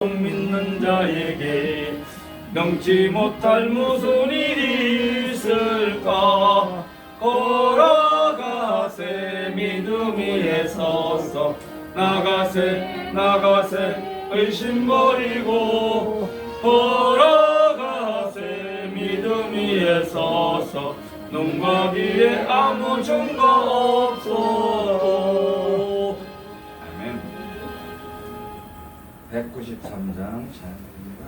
믿는 자에게 넘지 못할 무슨 일이 있을까. 걸어가세 믿음 위에 서서 나가세 의심 버리고 걸어가세 믿음 위에 서서 눈과 귀에 아무 증거 없어. 아멘. 193장 찬양입니다.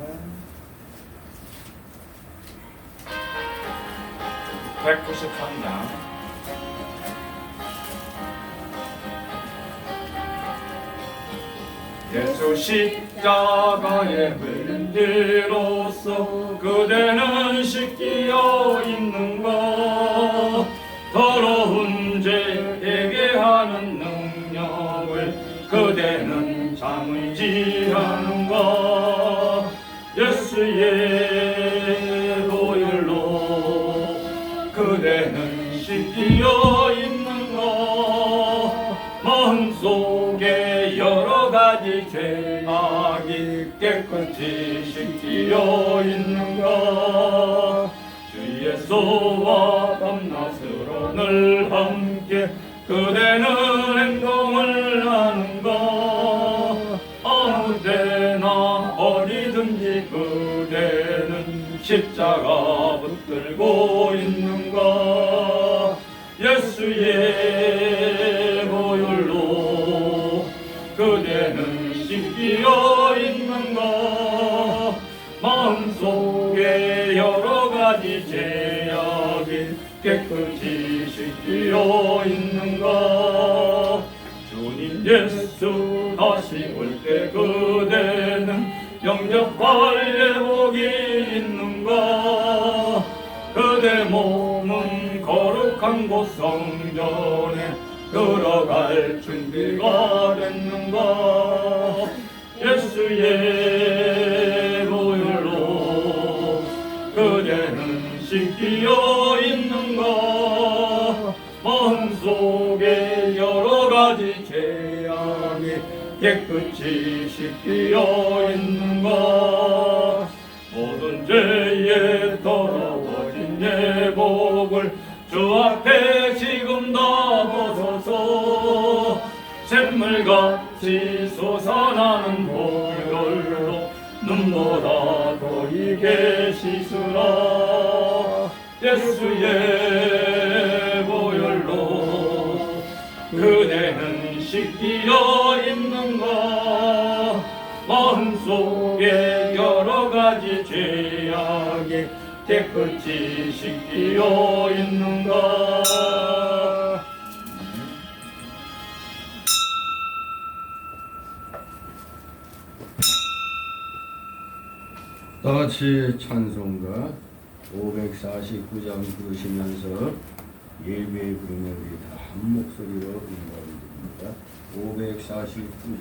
193장. 예수 십자가에 흘린 뒤로써 그대는 씻기어 있는가. 더러운 죄 회개하는 능력을 그대는 잠의지하는가. 예수의 보혈로 그대는 씻기어 있는가. 마음속에 여러가지 죄악이 깨끗이 씻기어 있는가. 주 예수와 밤낮으로 늘 함께 그대는 행동을 하는가. 아무데나 어디든지 그대는 십자가 붙들고 있는가. 예수의 보혈로 그대는 씻기어 있는가. 마음속에 여러가지 죄악이 깨끗이 씻기어 있는가. 주님 예수 다시 올 때 그대는 영접할 예복이 있는가. 그대 몸은 거룩한 곳 성전에 들어갈 준비가 됐는가. 예수의 보혈로 그대는 씻기어 있는가. 마음속에 여러가지 죄악이 깨끗이 씻기어 있는가. 모든 죄에 더러워진 예복을 주 앞에 지금 다 벗어서 샘물같이 솟아나는 보혈로 눈보다 고이게 씻으라. 예수의 보혈로 그대는 씻기어 있는가. 마음속에 여러가지 죄악이 깨끗이 씻기어 있는가. 다같이 찬송가 549장 부르시면서 예배 부르며 우리 다 한 목소리로 응답드립니다. 549장.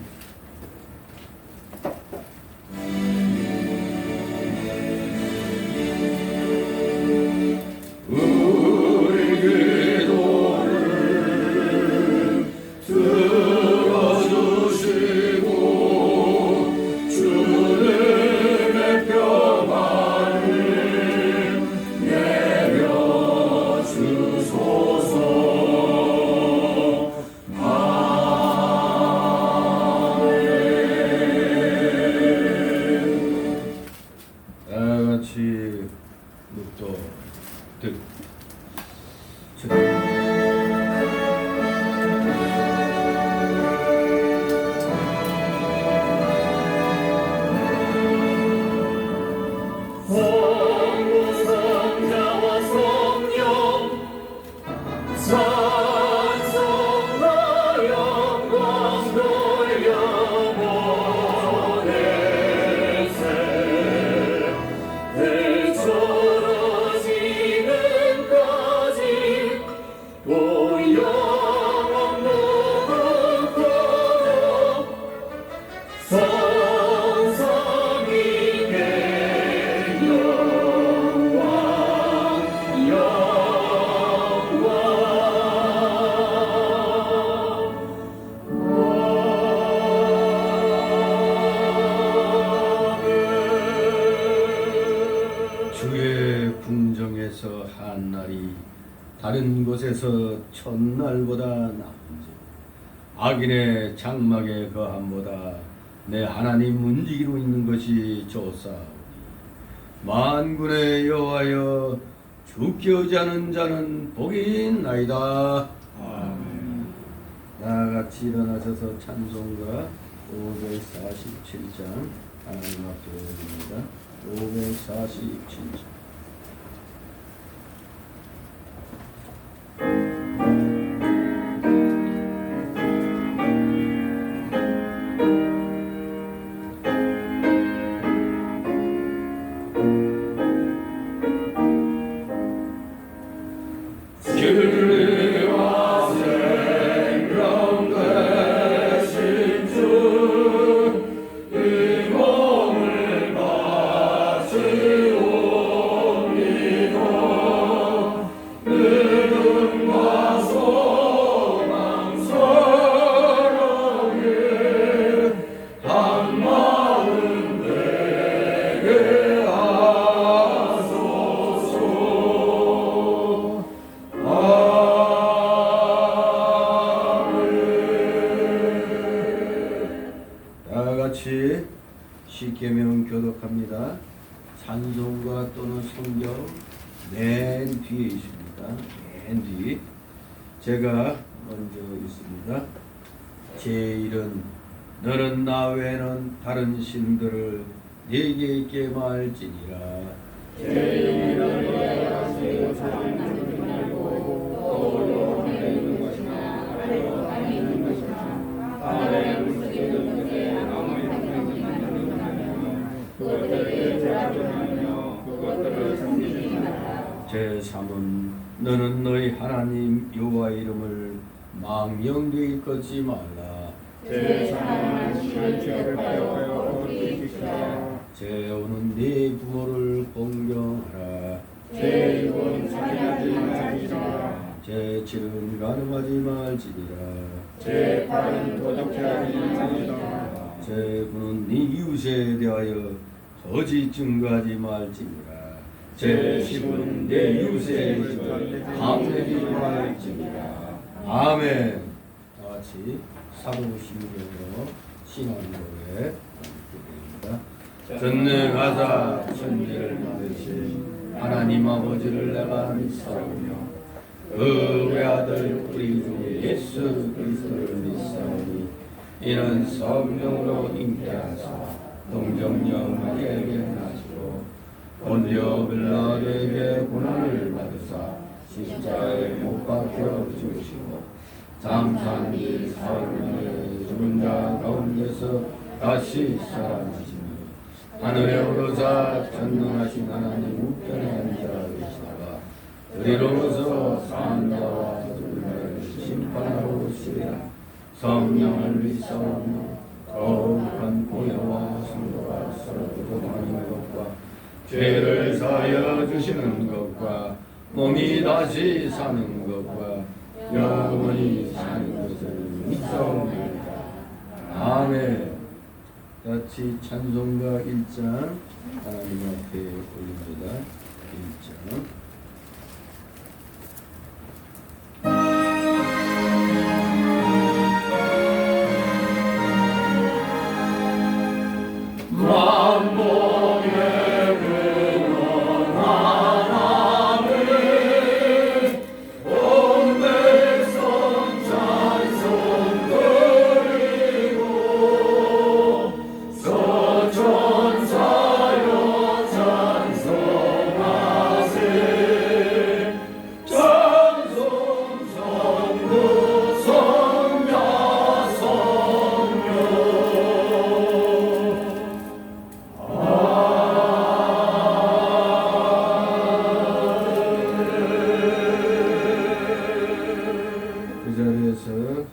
다른 곳에서 첫날보다 나은지 악인의 장막에 거함보다 내 하나님 문지기로 있는 것이 좋사오니 만군의 여호와여 죽게 하지 않은 자는 복이 있나이다. 아멘. 나같이 일어나셔서 찬송가 547장 하나님 앞에 올립니다. 547장 주와 생명 되신 주 이 몸을 바치옵니다. 믿음과 소망 사랑에 한 마음 되게 하소서. 다같이 십계명 교독합니다. 찬송가 또는 성경 맨 뒤에 있습니다. 맨 뒤. 제가 먼저 있습니다. 제1은 너는 나 외에는 다른 신들을 네게 있게 말지니라. 제3은 너는 너희 하나님 여호와 이름을 망령되이 걷지 말라. 제5는 네 부모를 공경하라. 제7은 간음하지 말지니라. 제9는 네 이웃에 대하여 거짓 증거하지 말지니라. 제10은 내 이웃의 집을 방해하지 말지니라. 아멘. 다같이 사도신경으로 신앙노래 드립니다. 전능하사 천지를 만드신 하나님 아버지를 내가 믿사오며 그 외아들 우리 주 예수 그리스도를 믿사오니 이는 성령으로 잉태하사 동정녀 마리아에게 나시고 본디오 빌라도에게 고난을 받으사 십자가에 못 박혀 죽으시고 장사한 뒤 사흘 죽은 자 가운데서 다시 살아나시니 하늘에 오르사 전능하신 하나님 우편에 앉아 계시다가 그리로서 사는 자와 죽은 자를 심판하러 오시리라. 성령을 믿사오며 거룩한 공예와 성도가 서로 교통하는 것과 죄를 사하여 주시는 것과 몸이 다시 사는 것과 영원히 사는 것을 믿사옵니다. 아멘. 같이 찬송가 1장 하나님 앞에 올립니다. 1장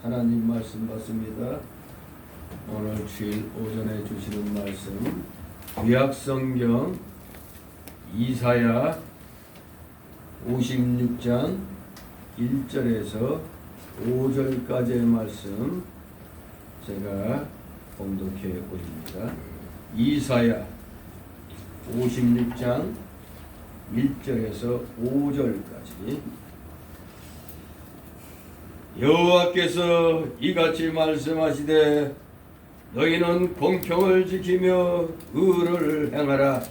하나님 말씀 받습니다. 오늘 주일 오전에 주시는 말씀 구약성경 이사야 56장 1절에서 5절까지의 말씀 제가 봉독해 올립니다. 이사야 56장 1절에서 5절까지 여호와께서 이같이 말씀하시되 너희는 공평을 지키며 의를 행하라.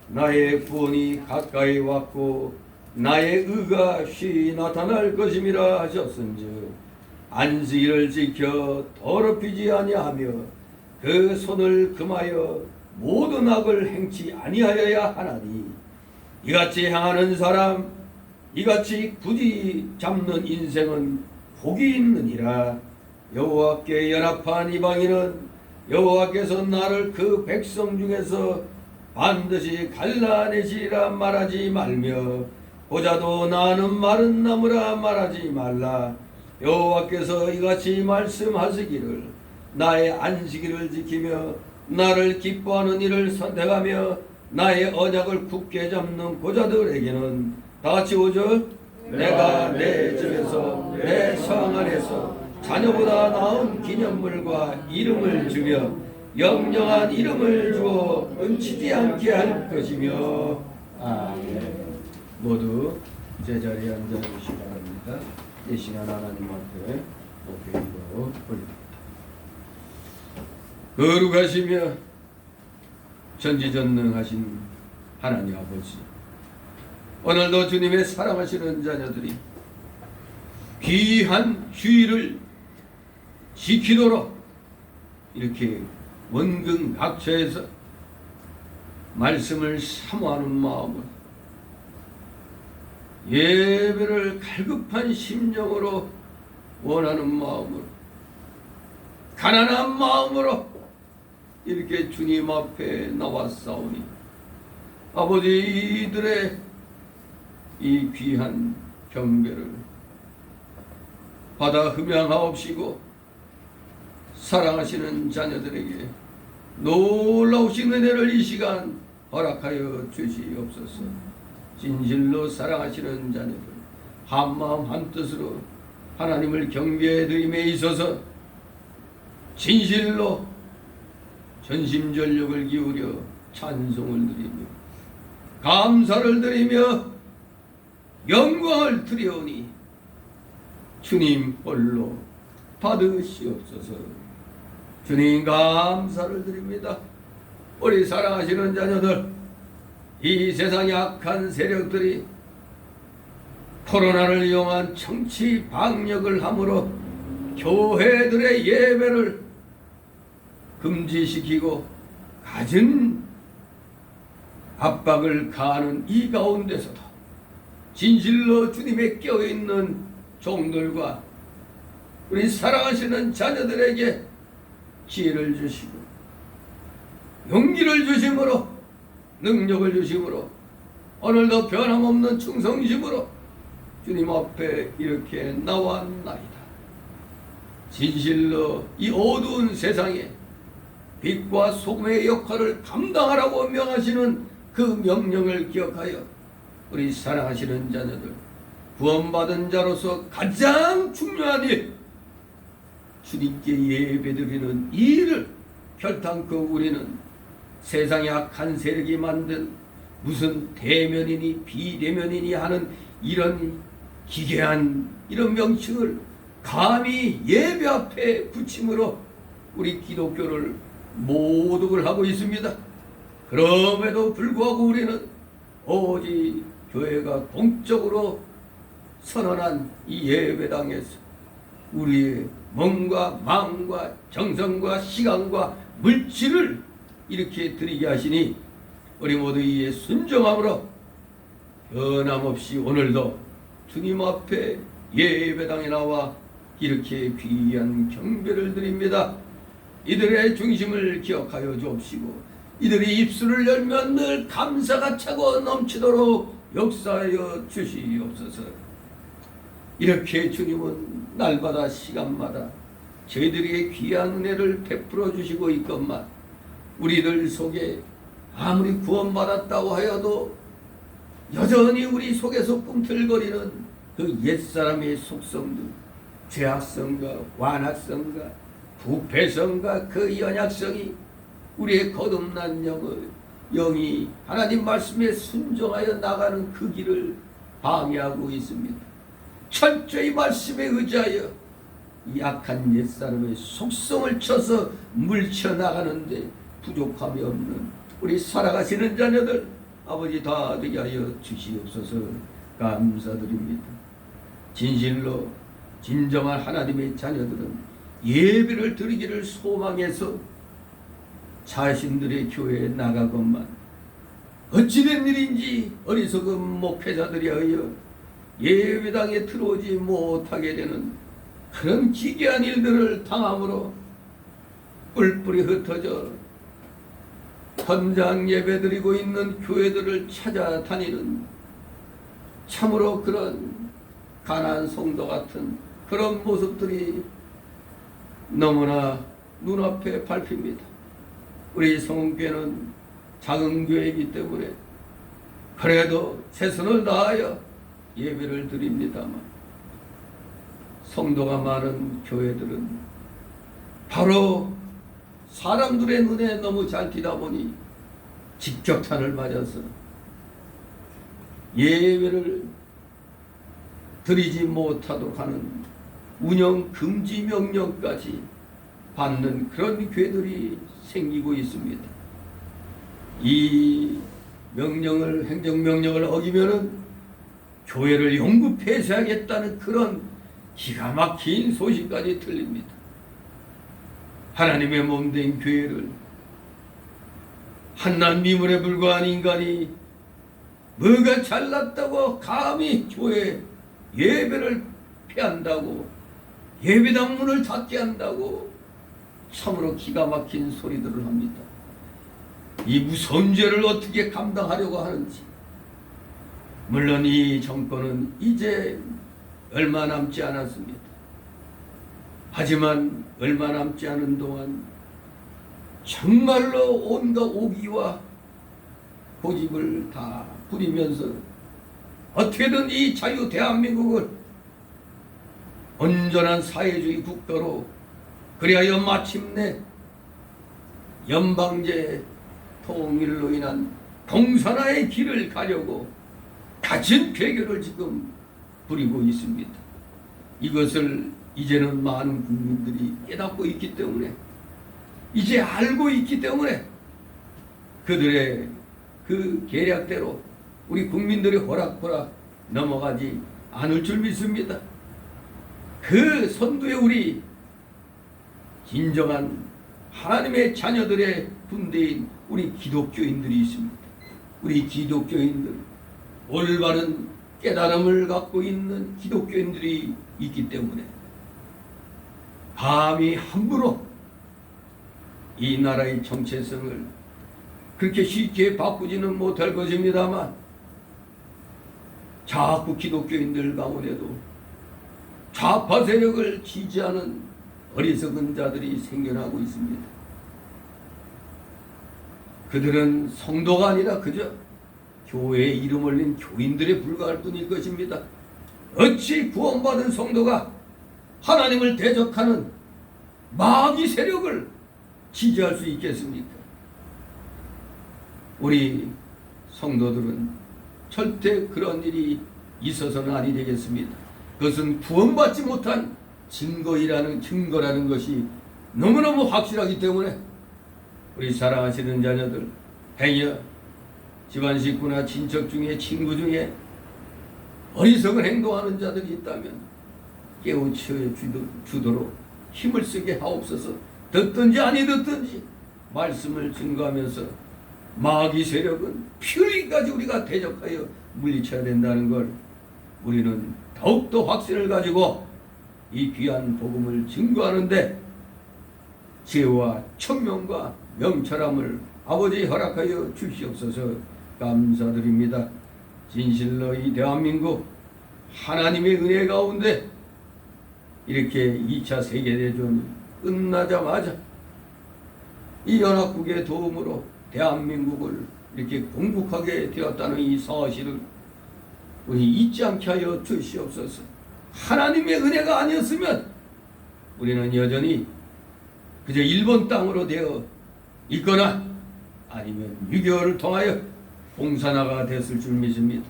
나의 구원이 가까이 왔고 나의 의가 쉬 나타날 것임이라 하셨은즉 안식일을 지켜 더럽히지 아니하며 그 손을 금하여 모든 악을 행치 아니하여야 하나니 이같이 행하는 사람 이같이 굳이 잡는 인생은 복이 있느니라. 여호와께 연합한 이방인은 여호와께서 나를 그 백성 중에서 반드시 갈라내시리라 말하지 말며 보자도 나는 마른 나무라 말하지 말라. 여호와께서 이같이 말씀하시기를 나의 안식일을 지키며 나를 기뻐하는 일을 선택하며 나의 언약을 굳게 잡는 고자들에게는 다 같이 오죠. 내가 내 집에서 내 성 안에서 자녀보다 나은 기념물과 이름을 주며 영영한 이름을 주어 은치지 않게 할 것이며. 아멘. 모두 제자리에 앉아주시기 바랍니다. 이 시간 하나님 앞에 높이고 올립니다. 거룩하시며 전지전능하신 하나님 아버지, 오늘도 주님의 사랑하시는 자녀들이 귀한 주의를 지키도록 이렇게 원근학처에서 말씀을 사모하는 마음으로 예배를 갈급한 심령으로 원하는 마음으로 가난한 마음으로 이렇게 주님 앞에 나왔사오니 아버지 이들의 이 귀한 경배를 받아 흠양하옵시고 사랑하시는 자녀들에게 놀라우신 은혜를 이 시간 허락하여 주시옵소서. 진실로 사랑하시는 자녀들 한마음 한뜻으로 하나님을 경배해 드림에 있어서 진실로 전심전력을 기울여 찬송을 드리며 감사를 드리며 영광을 드리오니 주님 홀로 받으시옵소서. 주님 감사를 드립니다. 우리 사랑하시는 자녀들, 이 세상의 악한 세력들이 코로나를 이용한 정치 방역을 함으로 교회들의 예배를 금지시키고 갖은 압박을 가하는 이 가운데서도 진실로 주님에 껴있는 종들과 우리 사랑하시는 자녀들에게 지혜를 주시고 용기를 주심으로 능력을 주심으로 오늘도 변함없는 충성심으로 주님 앞에 이렇게 나왔나이다. 진실로 이 어두운 세상에 빛과 소금의 역할을 감당하라고 명하시는 그 명령을 기억하여 우리 사랑하시는 자녀들 구원받은 자로서 가장 중요한 일 주님께 예배드리는 이 일을 결단코 우리는 세상의 악한 세력이 만든 무슨 대면이니 비대면이니 하는 이런 기괴한 이런 명칭을 감히 예배 앞에 붙임으로 우리 기독교를 모독을 하고 있습니다. 그럼에도 불구하고 우리는 오직 교회가 공적으로 선언한 이 예배당에서 우리의 몸과 마음과 정성과 시간과 물질을 이렇게 드리게 하시니 우리 모두 이에 순종함으로 변함없이 오늘도 주님 앞에 예배당에 나와 이렇게 귀한 경배를 드립니다. 이들의 중심을 기억하여 주옵시고 이들이 입술을 열면 늘 감사가 차고 넘치도록 역사하여 주시옵소서. 이렇게 주님은 날마다 시간마다 저희들에게 귀한 은혜를 베풀어 주시고 있건만 우리들 속에 아무리 구원받았다고 하여도 여전히 우리 속에서 꿈틀거리는 그 옛사람의 속성들, 죄악성과 완악성과 부패성과 그 연약성이 우리의 거듭난 영이 하나님 말씀에 순종하여 나가는 그 길을 방해하고 있습니다. 철저히 말씀에 의지하여 이 악한 옛사람의 속성을 쳐서 물쳐나가는데 부족함이 없는 우리 살아가시는 자녀들 아버지 다 되게 하여 주시옵소서. 감사드립니다. 진실로 진정한 하나님의 자녀들은 예배를 드리기를 소망해서 자신들의 교회에 나가건만 어찌된 일인지 어리석은 목회자들이 하여 예배당에 들어오지 못하게 되는 그런 기괴한 일들을 당함으로 뿔뿔이 흩어져 현장 예배 드리고 있는 교회들을 찾아다니는 참으로 그런 가난한 성도 같은 그런 모습들이 너무나 눈앞에 밟힙니다. 우리 성흥교회는 작은 교회이기 때문에 그래도 최선을 다하여 예배를 드립니다만 성도가 많은 교회들은 바로 사람들의 눈에 너무 잘 띄다 보니 직격탄을 맞아서 예배를 드리지 못하도록 하는 운영 금지 명령까지 받는 그런 교회들이 생기고 있습니다. 이 명령을 행정명령을 어기면은 교회를 영구 폐쇄하겠다는 그런 기가 막힌 소식까지 들립니다. 하나님의 몸된 교회를 한낱 미물에 불과한 인간이 뭐가 잘났다고 감히 교회 예배를 폐한다고 예배당 문을 닫게 한다고 참으로 기가 막힌 소리들을 합니다. 이 무서운 죄를 어떻게 감당하려고 하는지. 물론 이 정권은 이제 얼마 남지 않았습니다. 하지만 얼마 남지 않은 동안 정말로 온갖 오기와 고집을 다 부리면서 어떻게든 이 자유 대한민국을 온전한 사회주의 국가로 그리하여 마침내 연방제 통일로 인한 공산화의 길을 가려고 가진 괴결을 지금 부리고 있습니다. 이것을 이제는 많은 국민들이 깨닫고 있기 때문에 이제 알고 있기 때문에 그들의 그 계략대로 우리 국민들이 호락호락 넘어가지 않을 줄 믿습니다. 그 선두에 우리 진정한 하나님의 자녀들의 군대인 우리 기독교인들이 있습니다. 우리 기독교인들, 올바른 깨달음을 갖고 있는 기독교인들이 있기 때문에 감히 함부로 이 나라의 정체성을 그렇게 쉽게 바꾸지는 못할 것입니다만 자꾸 기독교인들 가운데도 좌파 세력을 지지하는 어리석은 자들이 생겨나고 있습니다. 그들은 성도가 아니라 그저 교회에 이름 올린 교인들에 불과할 뿐일 것입니다. 어찌 구원받은 성도가 하나님을 대적하는 마귀 세력을 지지할 수 있겠습니까? 우리 성도들은 절대 그런 일이 있어서는 아니 되겠습니다. 그것은 구원받지 못한 증거라는 것이 너무너무 확실하기 때문에 우리 사랑하시는 자녀들, 행여 집안 식구나 친척 중에 친구 중에 어리석은 행동하는 자들이 있다면 깨우쳐 주도록 힘을 쓰게 하옵소서. 듣든지 아니 듣든지 말씀을 증거하면서 마귀 세력은 필요까지 우리가 대적하여 물리쳐야 된다는 걸 우리는 더욱더 확신을 가지고 이 귀한 복음을 증거하는데 지혜와 청명과 명철함을 아버지 허락하여 주시옵소서. 감사드립니다. 진실로 이 대한민국 하나님의 은혜 가운데 이렇게 2차 세계대전이 끝나자마자 이 연합국의 도움으로 대한민국을 이렇게 공국하게 되었다는 이 사실을 우리 잊지 않게 하여 주시옵소서. 하나님의 은혜가 아니었으면 우리는 여전히 그저 일본 땅으로 되어 있거나 아니면 6.25를 통하여 공산화가 됐을 줄 믿습니다.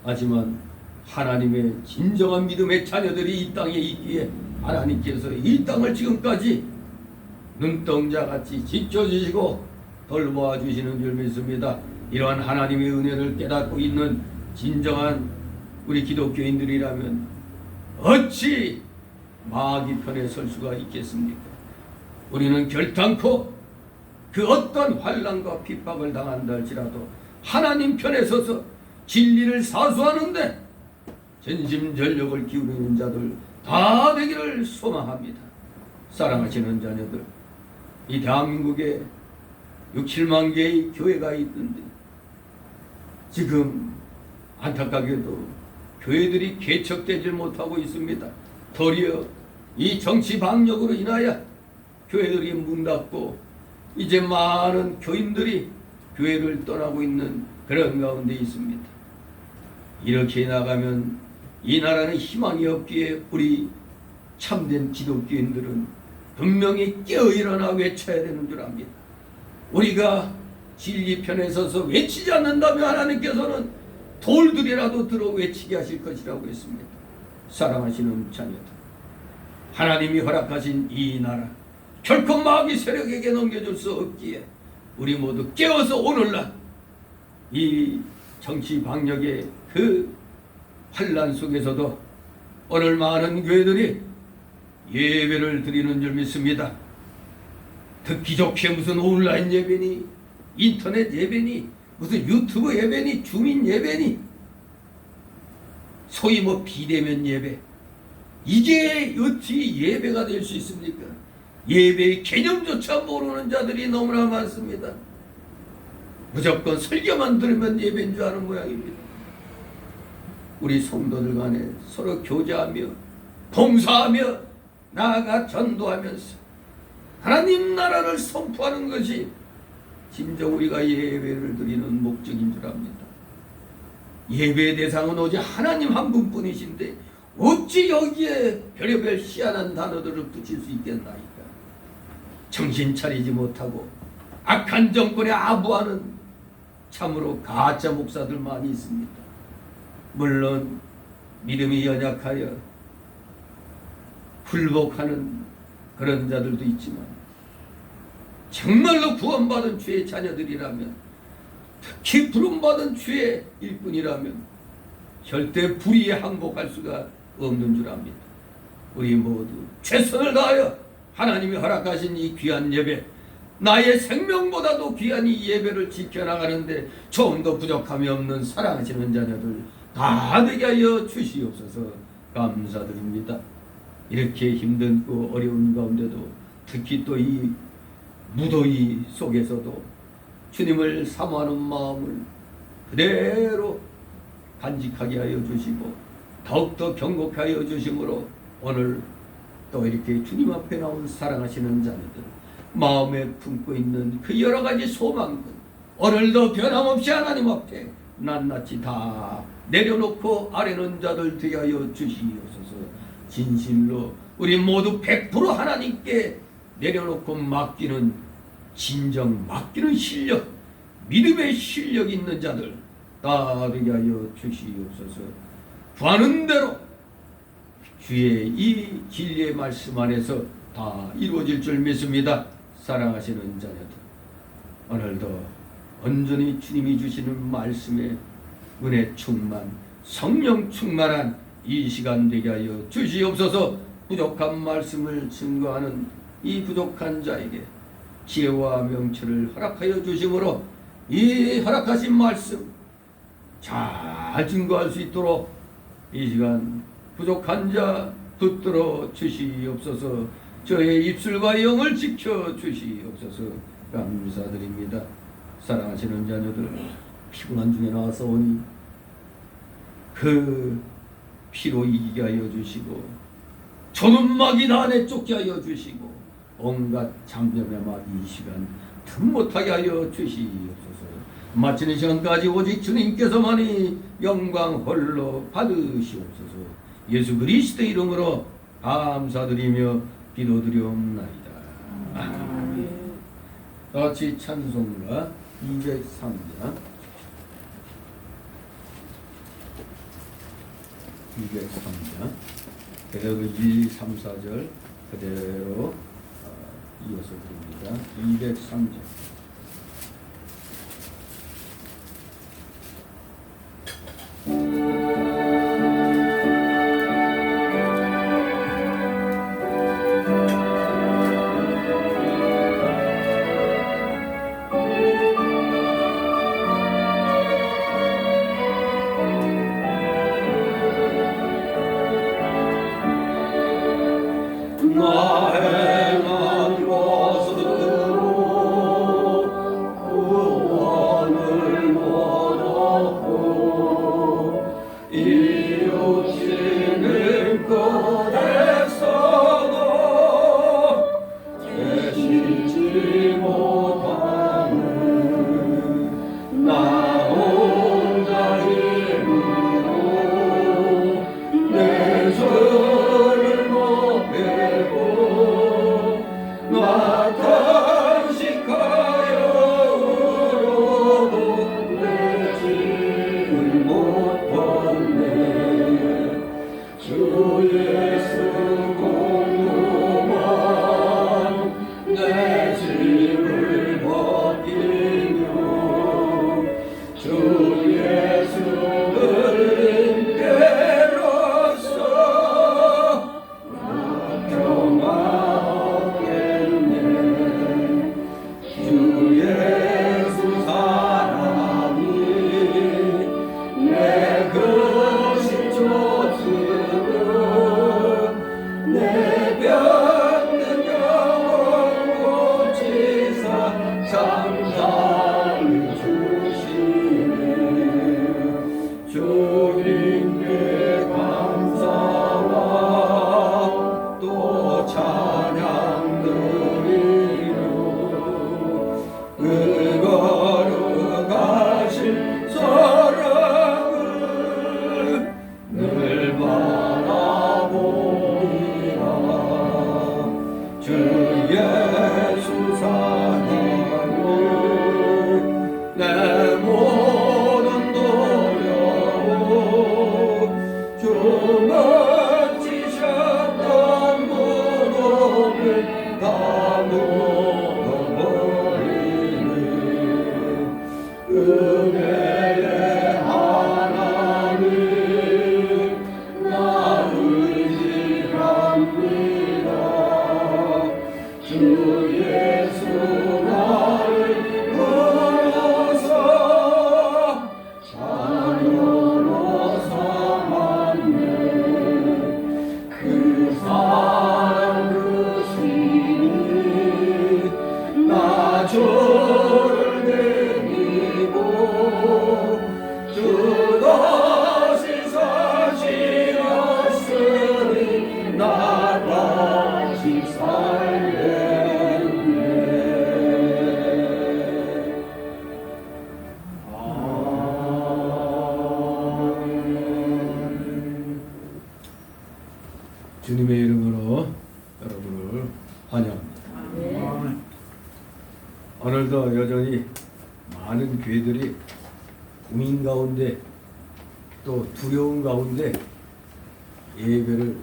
하지만 하나님의 진정한 믿음의 자녀들이 이 땅에 있기에 하나님께서 이 땅을 지금까지 눈동자같이 지켜주시고 돌보아 주시는 줄 믿습니다. 이러한 하나님의 은혜를 깨닫고 있는 진정한 우리 기독교인들이라면 어찌 마귀 편에 설 수가 있겠습니까? 우리는 결단코 그 어떤 환난과 핍박을 당한다 할지라도 하나님 편에 서서 진리를 사수하는데 전심전력을 기울이는 자들 다 되기를 소망합니다. 사랑하시는 자녀들, 이 대한민국에 6, 7만 개의 교회가 있는데 지금 안타깝게도 교회들이 개척되지 못하고 있습니다. 도리어 이 정치 방역으로 인하여 교회들이 문 닫고 이제 많은 교인들이 교회를 떠나고 있는 그런 가운데 있습니다. 이렇게 나가면 이 나라는 희망이 없기에 우리 참된 기독교인들은 분명히 깨어일어나 외쳐야 되는 줄 압니다. 우리가 진리 편에 서서 외치지 않는다면 하나님께서는 돌들이라도 들어 외치게 하실 것이라고 했습니다. 사랑하시는 자녀들, 하나님이 허락하신 이 나라 결코 마귀 세력에게 넘겨줄 수 없기에 우리 모두 깨어서 오늘날 이 정치 방역의 그 환난 속에서도 오늘 많은 교회들이 예배를 드리는 줄 믿습니다. 듣기 좋게 무슨 온라인 예배니, 인터넷 예배니, 무슨 유튜브 예배니, 주민 예배니, 소위 뭐 비대면 예배, 이게 어찌 예배가 될 수 있습니까? 예배의 개념조차 모르는 자들이 너무나 많습니다. 무조건 설교만 들으면 예배인 줄 아는 모양입니다. 우리 성도들 간에 서로 교제하며 봉사하며 나아가 전도하면서 하나님 나라를 선포하는 것이 진정 우리가 예배를 드리는 목적인 줄 압니다. 예배의 대상은 오직 하나님 한 분뿐이신데 어찌 여기에 별의별 희한한 단어들을 붙일 수 있겠나이까. 정신 차리지 못하고 악한 정권에 아부하는 참으로 가짜 목사들 많이 있습니다. 물론 믿음이 연약하여 굴복하는 그런 자들도 있지만 정말로 구원받은 주의 자녀들이라면, 특히 부름받은 주의 일꾼이라면 절대 불의에 항복할 수가 없는 줄 압니다. 우리 모두 최선을 다하여 하나님이 허락하신 이 귀한 예배, 나의 생명보다도 귀한 이 예배를 지켜나가는데 조금 더 부족함이 없는 사랑하시는 자녀들 다 되게 하여 주시옵소서. 감사드립니다. 이렇게 힘든고 어려운 가운데도 특히 또 이 무더위 속에서도 주님을 사모하는 마음을 그대로 간직하게 하여 주시고 더욱더 경고케 하여 주심으로 오늘 또 이렇게 주님 앞에 나온 사랑하시는 자녀들 마음에 품고 있는 그 여러 가지 소망들 오늘도 변함없이 하나님 앞에 낱낱이 다 내려놓고 아뢰는 자들 되게 하여 주시옵소서. 진실로 우리 모두 100% 하나님께 내려놓고 맡기는 진정 맡기는 실력, 믿음의 실력 있는 자들 다 되게 하여 주시옵소서. 구하는 대로 주의 이 진리의 말씀 안에서 다 이루어질 줄 믿습니다. 사랑하시는 자녀들, 오늘도 온전히 주님이 주시는 말씀에 은혜 충만, 성령 충만한 이 시간 되게 하여 주시옵소서. 부족한 말씀을 증거하는 이 부족한 자에게 지혜와 명철을 허락하여 주심으로 이 허락하신 말씀 잘 증거할 수 있도록 이 시간 부족한 자 붙들어 주시옵소서. 저의 입술과 영을 지켜 주시옵소서. 감사드립니다. 사랑하시는 자녀들, 피곤한 중에 나와서 오니 그 피로 이기게 하여 주시고 조눈막이 다 내쫓게 하여 주시고 온갖 잠잠의 막이 이 시간 틈 못하게 하여 주시옵소서. 마치는 시간까지 오직 주님께서만이 영광 홀로 받으시옵소서. 예수 그리스도 이름으로 감사드리며 기도드리옵나이다. 아멘. 다같이 찬송가 203장 203장 그대로 1, 2, 3, 4절 그대로 이어서 부릅니다. 203절. 나 행한 것으로 구원을 얻었고 이웃이는 것에서도 계시지 못하는 나 혼자 힘으로 내 죄를 못 배고 나 탄식하여도 내 짐을 못 벗네 주 예수 공로만 내 짐을 벗기며 주 예수 은혜로서 평화 얻겠네 주 예수 사랑이 내 것이 줬으면 내 병든 영혼 고치사 감사를 주시네 주님께 감사와 또 찬양 드리며 거룩하신 사랑을 늘 바라보리라 주 예수 사랑을 내 모든 노력 주 멋지셨던 무릎을 다 묻어버리네 은혜의 하나님 나 의지합니다 주 예수 나를 부르사 자녀로 삼았네 그 사랑 그 신이 나 주를 드리고 주 다시 사시었으니 나 다시 살겠네 아멘. 주님의 이름으로 여러분을 환영합니다. 오늘도 여전히 많은 교회들이 고민 가운데 또 두려움 가운데 예배를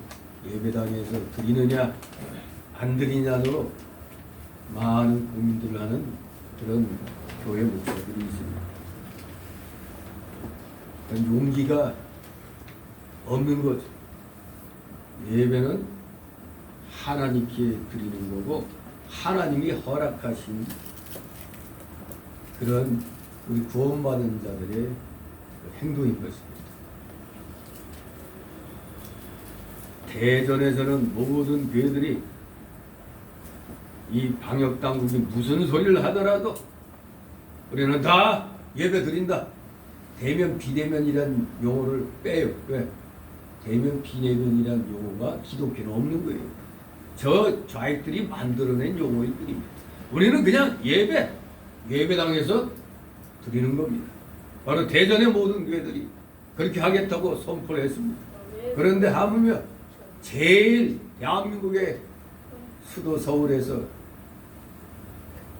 예배당에서 드리느냐 안 드리냐로 많은 고민들을 하는 그런 교회 목사들이 있습니다. 용기가 없는 거죠. 예배는 하나님께 드리는 거고 하나님이 허락하신 그런 우리 구원받은 자들의 행동인 것입니다. 대전에서는 모든 교회들이 이 방역당국이 무슨 소리를 하더라도 우리는 다 예배 드린다. 대면 비대면이란 용어를 빼요. 왜? 대면 비대면이란 용어가 기독교는 없는 거예요. 저 좌익들이 만들어낸 용어일 뿐입니다. 우리는 그냥 예배당에서 드리는 겁니다. 바로 대전의 모든 교회들이 그렇게 하겠다고 선포를 했습니다. 그런데 하물며 제일 대한민국의 수도 서울에서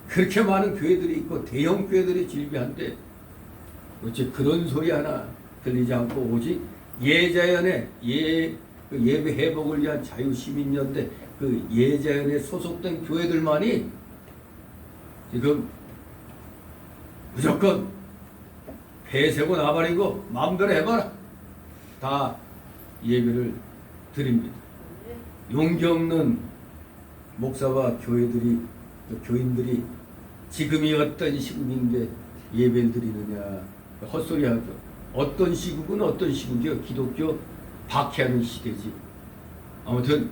그렇게 많은 교회들이 있고 대형 교회들이 질비한데 어째 그런 소리 하나 들리지 않고 오직 예자연의 그 예배 회복을 위한 자유시민연대 그 예자연에 소속된 교회들만이 지금 무조건 폐세고 나발이고 마음대로 해봐라 다 예배를 드립니다. 용기 없는 목사와 교회들이 교인들이 지금이 어떤 시국인데 예배를 드리느냐 헛소리하죠. 어떤 시국은 어떤 시국이요. 기독교 박해하는 시대지. 아무튼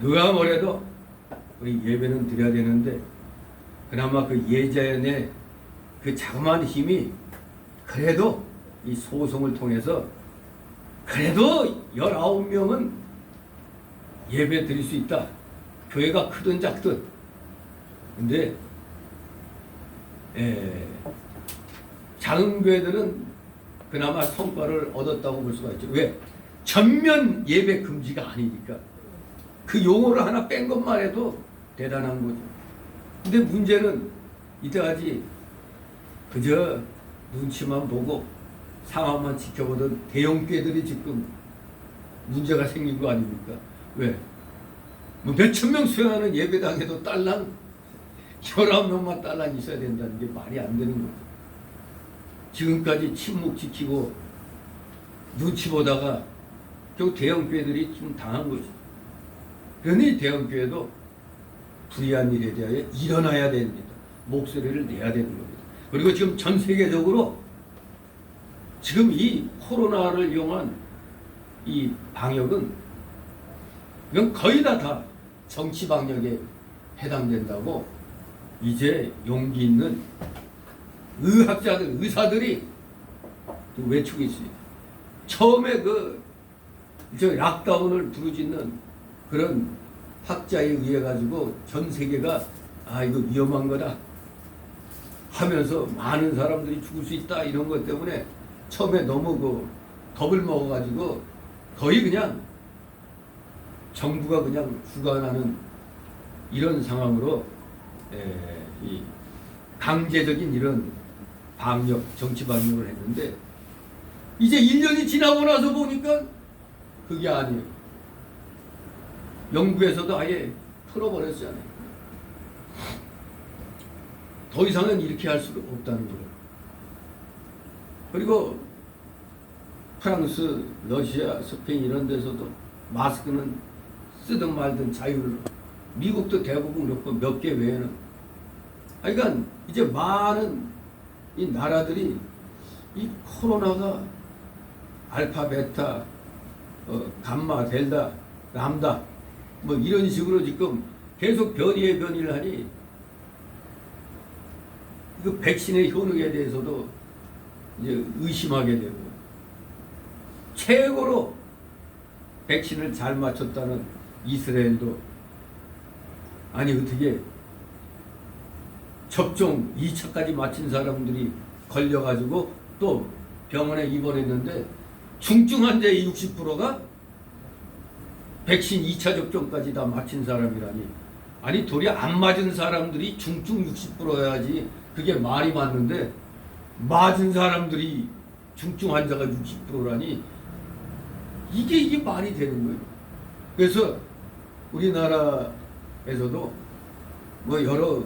누가 뭐래도 우리 예배는 드려야 되는데 그나마 그 예자연의 그 자그마한 힘이 그래도 이 소송을 통해서 그래도 19명은 예배 드릴 수 있다. 교회가 크든 작든. 근데 작은 교회들은 그나마 성과를 얻었다고 볼 수가 있죠. 왜? 전면 예배 금지가 아니니까. 그 용어를 하나 뺀 것만 해도 대단한 거죠. 근데 문제는 이때까지 그저 눈치만 보고 상황만 지켜보던 대형교회들이 지금 문제가 생긴 거 아닙니까? 왜? 뭐 몇천 명 수행하는 예배당에도 딸랑 19명만 딸랑 있어야 된다는 게 말이 안 되는 거죠. 지금까지 침묵 지키고 눈치 보다가 결국 대형교회들이 좀 당한 거죠. 그러니 대형교회도 불의한 일에 대하여 일어나야 됩니다. 목소리를 내야 되는 겁니다. 그리고 지금 전 세계적으로 지금 이 코로나를 이용한 이 방역은 이건 거의 다 정치 방역에 해당된다고 이제 용기 있는 의학자들, 의사들이 외치고 있습니다. 처음에 저 락다운을 부르짖는 그런 학자에 의해 가지고 전 세계가 이거 위험한 거다 하면서 많은 사람들이 죽을 수 있다 이런 것 때문에 처음에 너무 겁을 먹어가지고 거의 그냥 정부가 그냥 주관하는 이런 상황으로 이 강제적인 이런 방역, 정치 방역을 했는데 이제 1년이 지나고 나서 보니까 그게 아니에요. 영국에서도 아예 풀어버렸잖아요. 더 이상은 이렇게 할 수가 없다는 거예요. 그리고 프랑스, 러시아, 스페인 이런 데서도 마스크는 쓰든 말든 자유를, 미국도 대부분 그렇고 몇 개 외에는. 그러니까 이제 많은 이 나라들이 이 코로나가 알파, 베타, 감마, 델타, 람다 뭐 이런 식으로 지금 계속 변이에 변이를 하니 그 백신의 효능에 대해서도 이제 의심하게 되고 최고로 백신을 잘 맞췄다는 이스라엘도 아니 어떻게 접종 2차까지 마친 사람들이 걸려가지고 또 병원에 입원했는데 중증 환자의 60%가 백신 2차 접종까지 다 마친 사람이라니. 아니 도리 안 맞은 사람들이 중증 60%여야지 그게 말이 맞는데 맞은 사람들이 중증 환자가 60%라니 이게 말이 되는 거예요. 그래서 우리나라에서도 뭐 여러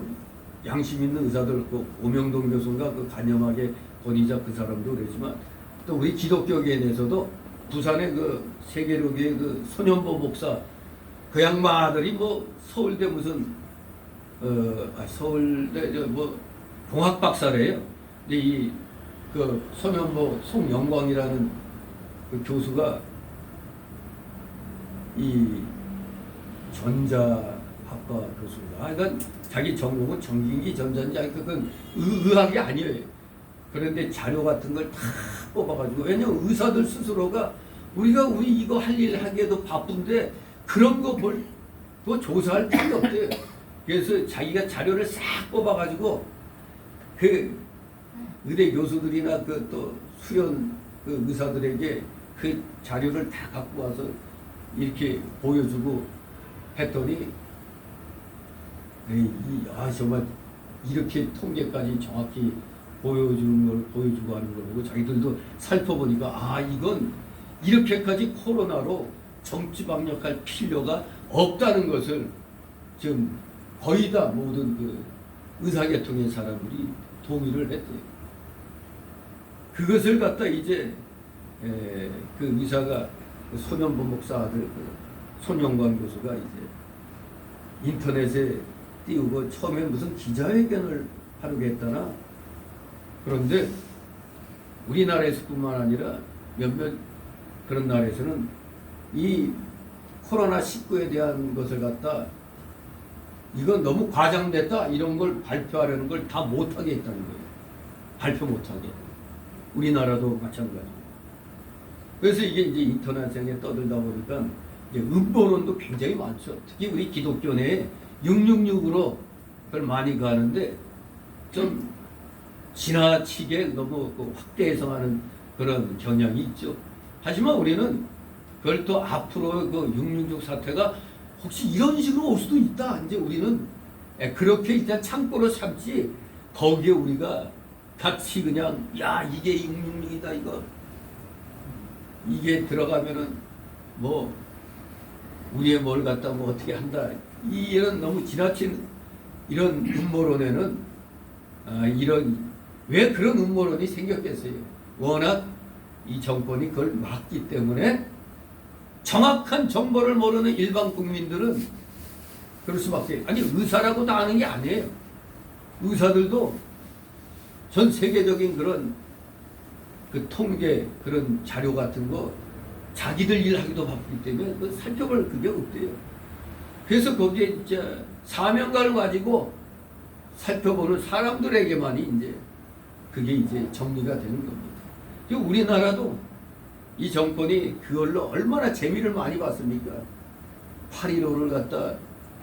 양심 있는 의사들, 오명동 교수가 그 간염학의 권위자 그 사람도 그러지만 또 우리 기독교계에서도 부산의 그 세계로교의 그 손현보 목사 그 양반들이 뭐 서울대 무슨 서울대 뭐 공학 박사래요. 근데 이 그 손현보 송영광이라는 그 교수가 이 전자학과 교수입니다. 그러니까 자기 전공은 전기기 전자인지 그건 의학이 아니에요. 그런데 자료 같은 걸 다 뽑아가지고 왜냐면 의사들 스스로가 우리 이거 할 일 하기에도 바쁜데 그런 거 그거 조사할 필요 없대요. 그래서 자기가 자료를 싹 뽑아가지고 그 의대 교수들이나 그 또 수련 그 의사들에게 그 자료를 다 갖고 와서 이렇게 보여주고 했더니 정말 이렇게 통계까지 정확히 보여주고 하는 걸 보고 자기들도 살펴보니까 이건 이렇게까지 코로나로 정치 방역할 필요가 없다는 것을 지금 거의 다 모든 그 의사계통의 사람들이 동의를 했대요. 그것을 갖다 이제 그 의사가 손현보 목사 아들 손영관 교수가 이제 인터넷에 띄우고 처음에 무슨 기자회견을 하려고 했다나. 그런데 우리나라에서뿐만 아니라 몇몇 그런 나라에서는 이 코로나19에 대한 것을 갖다 이건 너무 과장됐다 이런 걸 발표하려는 걸 다 못하게 했다는 거예요. 발표 못하게. 우리나라도 마찬가지고. 그래서 이게 이제 인터넷상에 떠들다 보니까 이제 음모론도 굉장히 많죠. 특히 우리 기독교 내에 666으로 그걸 많이 가는데 좀 지나치게 너무 확대 해석하는 그런 경향이 있죠. 하지만 우리는 그걸 또 앞으로 그 666 사태가 혹시 이런 식으로 올 수도 있다. 이제 우리는 그렇게 일단 참고로 삼지 거기에 우리가 같이 그냥 야 이게 666이다 이거 이게 들어가면은 뭐 우리의 뭘 갖다 뭐 어떻게 한다 이런 너무 지나친 이런 음모론에는 이런 왜 그런 음모론이 생겼겠어요. 워낙 이 정권이 그걸 막기 때문에 정확한 정보를 모르는 일반 국민들은 그럴 수밖에. 아니 의사라고 다 아는 게 아니에요. 의사들도 전 세계적인 그런 그 통계 그런 자료 같은 거 자기들 일하기도 바쁘기 때문에 그 살펴볼 그게 없대요. 그래서 거기에 이제 사명감을 가지고 살펴보는 사람들에게만이 이제 그게 이제 정리가 되는 겁니다. 우리나라도 이 정권이 그걸로 얼마나 재미를 많이 봤습니까? 8.15를 갖다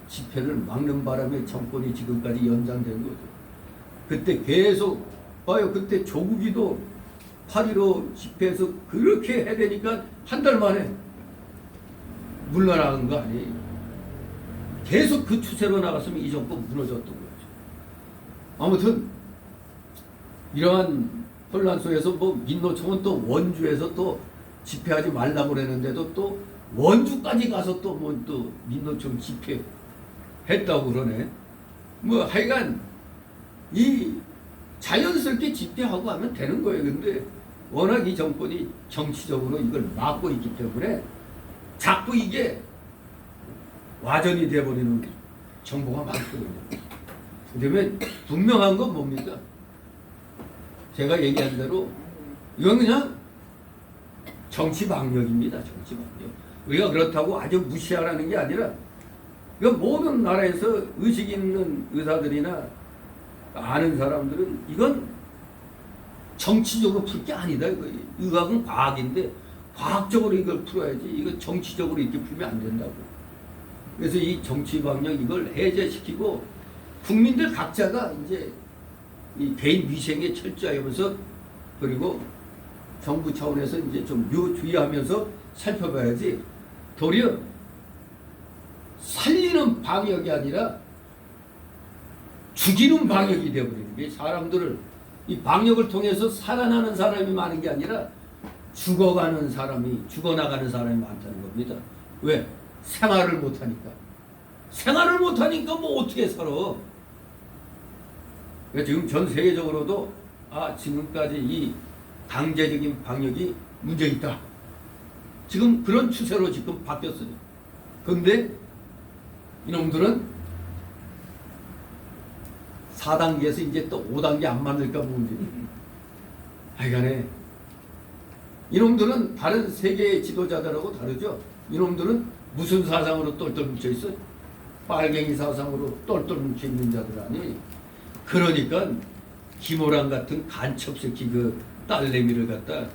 집회를 막는 바람에 정권이 지금까지 연장된 거죠. 그때 계속 봐요. 그때 조국이도 8.15 집회에서 그렇게 해대니까 한 달 만에 물러나는 거 아니에요. 계속 그 추세로 나갔으면 이 정권 무너졌던 거죠. 아무튼 이러한 혼란 속에서 뭐 민노총은 또 원주에서 또 집회하지 말라고 그랬는데도 또 원주까지 가서 또 뭐 또 민노총 집회 했다고 그러네. 뭐 하여간 이 자연스럽게 집회하고 하면 되는 거예요. 근데 워낙 이 정권이 정치적으로 이걸 막고 있기 때문에 자꾸 이게 와전이 돼버리는 정보가 많거든요. 그다음에 분명한 건 뭡니까? 제가 얘기한 대로 이건 그냥 정치 방역입니다. 정치 방역. 우리가 그렇다고 아주 무시하라는 게 아니라 이건 모든 나라에서 의식 있는 의사들이나 아는 사람들은 이건 정치적으로 풀 게 아니다. 이거. 의학은 과학인데 과학적으로 이걸 풀어야지. 이거 정치적으로 이렇게 풀면 안 된다고. 그래서 이 정치 방역 이걸 해제시키고 국민들 각자가 이제 이 개인 위생에 철저하면서 그리고 정부 차원에서 이제 좀 유주의하면서 살펴봐야지. 도리어 살리는 방역이 아니라 죽이는 방역이 되어버리는 게 사람들을 이 방역을 통해서 살아나는 사람이 많은 게 아니라 죽어가는 사람이 죽어나가는 사람이 많다는 겁니다. 왜? 생활을 못하니까. 생활을 못하니까 뭐 어떻게 살아? 그러니까 지금 전 세계적으로도 지금까지 이 강제적인 방역이 문제 있다. 지금 그런 추세로 지금 바뀌었어요. 그런데 이놈들은 4단계에서 이제 또 5단계 안 만들까 문제. 하여간에 이놈들은 다른 세계의 지도자들하고 다르죠. 이놈들은 무슨 사상으로 똘똘 뭉쳐 있어요? 빨갱이 사상으로 똘똘 뭉쳐 있는 자들 아니. 그러니까 김호랑 같은 간첩새끼 그 딸내미를 갖다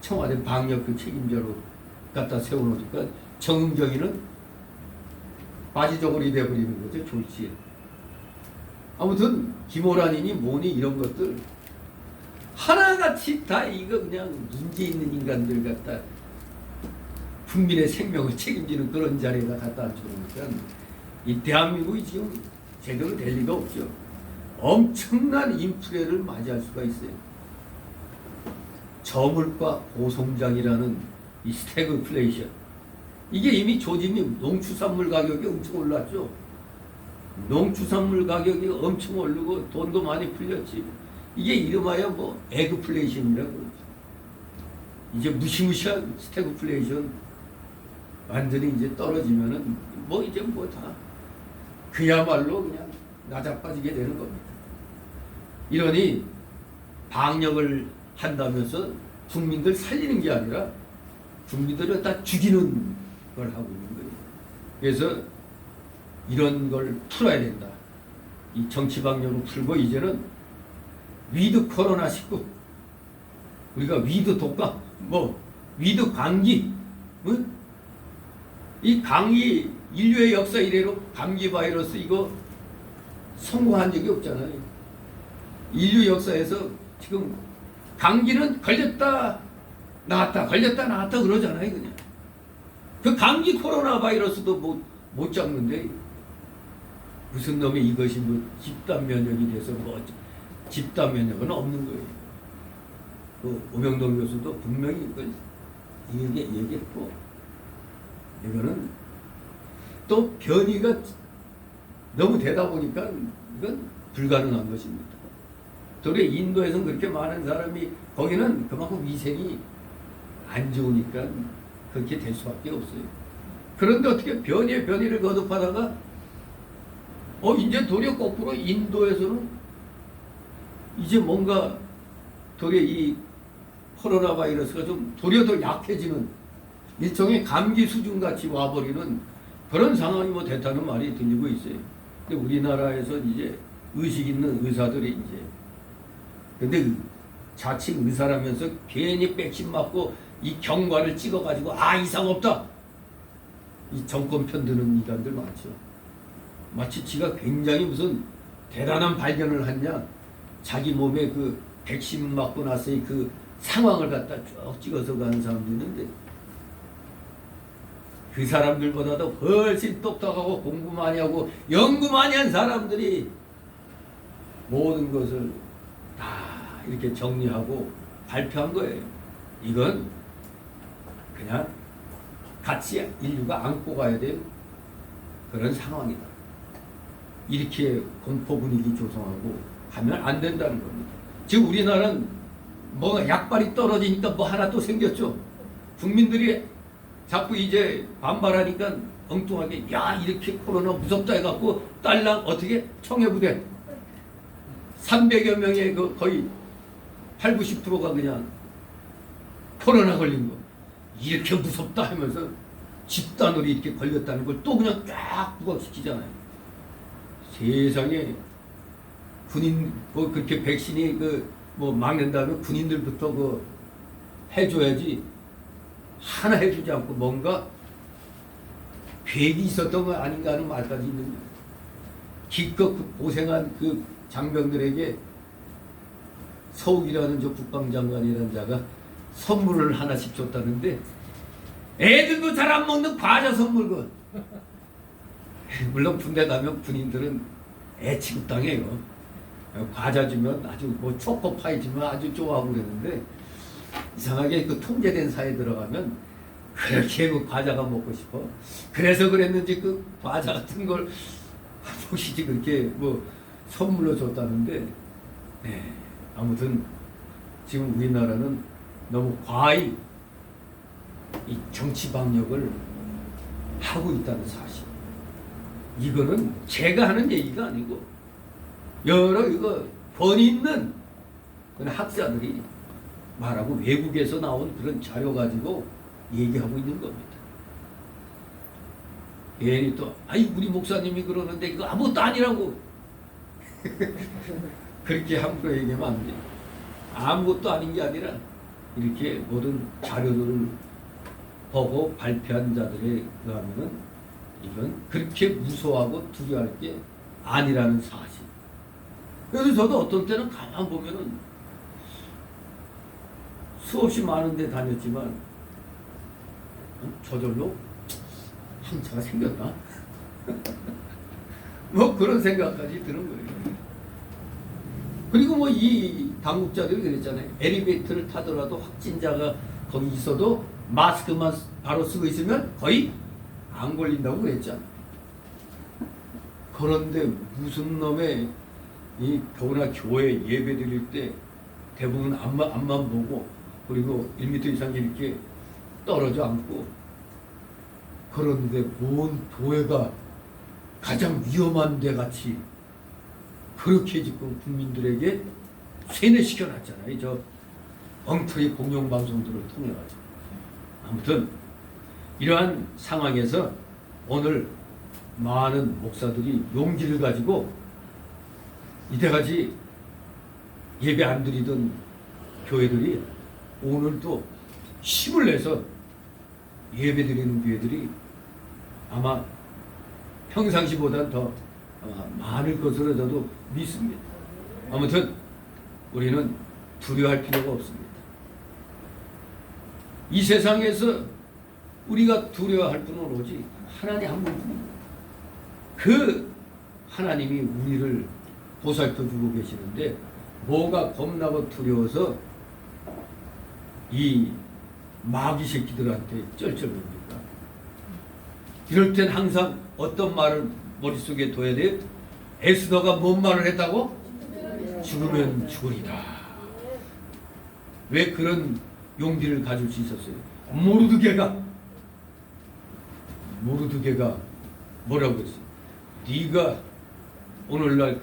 청와대 방역 그 책임자로 갖다 세워놓으니까 정경이는 바지저고리 돼버리는 거죠. 졸지에. 아무튼 김호란이니 뭐니 이런 것들 하나같이 다 이거 그냥 문제 있는 인간들 갖다 국민의 생명을 책임지는 그런 자리에다 갖다 앉혀놓으니까 이 대한민국이 지금 제대로 될 리가 없죠. 엄청난 인플레를 맞이할 수가 있어요. 저물가 고성장이라는 이 스태그플레이션. 이게 이미 조짐이 농축산물 가격이 엄청 올랐죠. 농축산물 가격이 엄청 오르고 돈도 많이 풀렸지. 이게 이름하여 뭐 에그플레이션이라고 그러죠. 이제 무시무시한 스태그플레이션 완전히 이제 떨어지면은 뭐 이제 뭐 다 그야말로 그냥 나자빠지게 되는 겁니다. 이러니 방역을 한다면서 국민들 살리는 게 아니라 국민들을 다 죽이는 걸 하고 있는 거예요. 그래서 이런 걸 풀어야 된다. 이 정치 방역을 풀고 이제는 위드 코로나19 우리가 위드 독감 뭐 위드 감기 이 감기 인류의 역사 이래로 감기 바이러스 이거 성공한 적이 없잖아요. 인류 역사에서 지금 감기는 걸렸다 나왔다 걸렸다 나왔다 그러잖아요. 그냥 그 감기 코로나 바이러스도 못 잡는데 무슨 놈이 이것이 뭐 집단 면역이 돼서 뭐 집단 면역은 없는 거예요. 그 오명동 교수도 분명히 이걸 얘기했고 이거는 또 변이가 너무 되다 보니까 이건 불가능한 것입니다. 도리어 인도에서는 그렇게 많은 사람이 거기는 그만큼 위생이 안 좋으니까 그렇게 될 수밖에 없어요. 그런데 어떻게 변이를 거듭하다가 이제 도리어 거꾸로 인도에서는 이제 뭔가 도리어 이 코로나 바이러스가 좀 도리어 더 약해지는 일종의 감기 수준 같이 와버리는 그런 상황이 뭐 됐다는 말이 들리고 있어요. 근데 우리나라에서 이제 의식 있는 의사들이 이제 근데 자칭 의사라면서 괜히 백신 맞고 이 경과를 찍어가지고 이상 없다. 이 정권 편드는 인간들 많죠. 마치 지가 굉장히 무슨 대단한 발견을 했냐. 자기 몸에 그 백신 맞고 나서의 그 상황을 갖다 쭉 찍어서 가는 사람도 있는데 그 사람들보다도 훨씬 똑똑하고 공부 많이 하고 연구 많이 한 사람들이 모든 것을 다 이렇게 정리하고 발표한 거예요. 이건 그냥 같이 인류가 안고 가야 될 그런 상황이다. 이렇게 공포 분위기 조성하고 하면 안 된다는 겁니다. 지금 우리나라는 뭐가 약발이 떨어지니까 뭐 하나 또 생겼죠. 국민들이 자꾸 이제 반발하니까 엉뚱하게 이렇게 코로나 무섭다 해갖고 딸랑 어떻게 청해부대 300여 명의 그 거의 8, 90%가 그냥 코로나 걸린 거 이렇게 무섭다 하면서 집단으로 이렇게 걸렸다는 걸 또 그냥 쫙 부각시키잖아요. 세상에 군인 그렇게 백신이 뭐 막는다면 군인들부터 해줘야지 하나 해주지 않고 뭔가 계획이 있었던 거 아닌가 하는 말까지 있는 거예요. 기껏 고생한 그 장병들에게 서욱이라는 저 국방장관이라는 자가 선물을 하나씩 줬다는데 애들도 잘 안 먹는 과자 선물 물론 군대 가면 군인들은 애 취급당해요. 과자 주면 아주 뭐 초코파이 주면 아주 좋아하고 그랬는데 이상하게 그 통제된 사회에 들어가면 그렇게 그 과자가 먹고 싶어. 그래서 그랬는지 그 과자 같은 걸 혹시 그렇게 뭐 선물로 줬다는데 아무튼 지금 우리나라는 너무 과히 이 정치 방역을 하고 있다는 사실. 이거는 제가 하는 얘기가 아니고 여러 권위 있는 그런 학자들이 말하고 외국에서 나온 그런 자료 가지고 얘기하고 있는 겁니다. 괜히 또 우리 목사님이 그러는데 이거 아무것도 아니라고 그렇게 함부로 얘기하면 안 돼요. 아무것도 아닌 게 아니라 이렇게 모든 자료들을 보고 발표한 자들에 의하면은 이건 그렇게 무서워하고 두려워할 게 아니라는 사실. 그래서 저도 어떤 때는 가만 보면은 수없이 많은 데 다녔지만 저절로 한차가 생겼나? 뭐 그런 생각까지 드는 거예요. 그리고 뭐 이 당국자들이 그랬잖아요. 엘리베이터를 타더라도 확진자가 거기 있어도 마스크만 바로 쓰고 있으면 거의 안 걸린다고 그랬잖아. 그런데 무슨 놈의 이 더구나 교회 예배 드릴 때 대부분 앞만 보고 그리고 1m 이상 이렇게 떨어져 앉고 그런데 온 교회가 가장 위험한 데 같이 그렇게 지금 국민들에게 세뇌시켜 놨잖아요. 저 엉터리 공영방송들을 통해 가지고. 아무튼 이러한 상황에서 오늘 많은 목사들이 용기를 가지고 이때까지 예배 안 드리던 교회들이 오늘도 힘을 내서 예배 드리는 교회들이 아마 평상시보다 더 많을 것으로 저도 믿습니다. 아무튼 우리는 두려워할 필요가 없습니다. 이 세상에서 우리가 두려워할 분은 오직 하나님 한 분뿐입니다. 그 하나님이 우리를 보살펴주고 계시는데 뭐가 겁나고 두려워서 이 마귀 새끼들한테 쩔쩔맵니까? 이럴 땐 항상 어떤 말을 머릿속에 둬야 돼요? 에스더가 뭔 말을 했다고? 죽으면 죽으리다. 왜 그런 용기를 가질 수 있었어요? 모르드게가 뭐라고 했어요? 네가 오늘날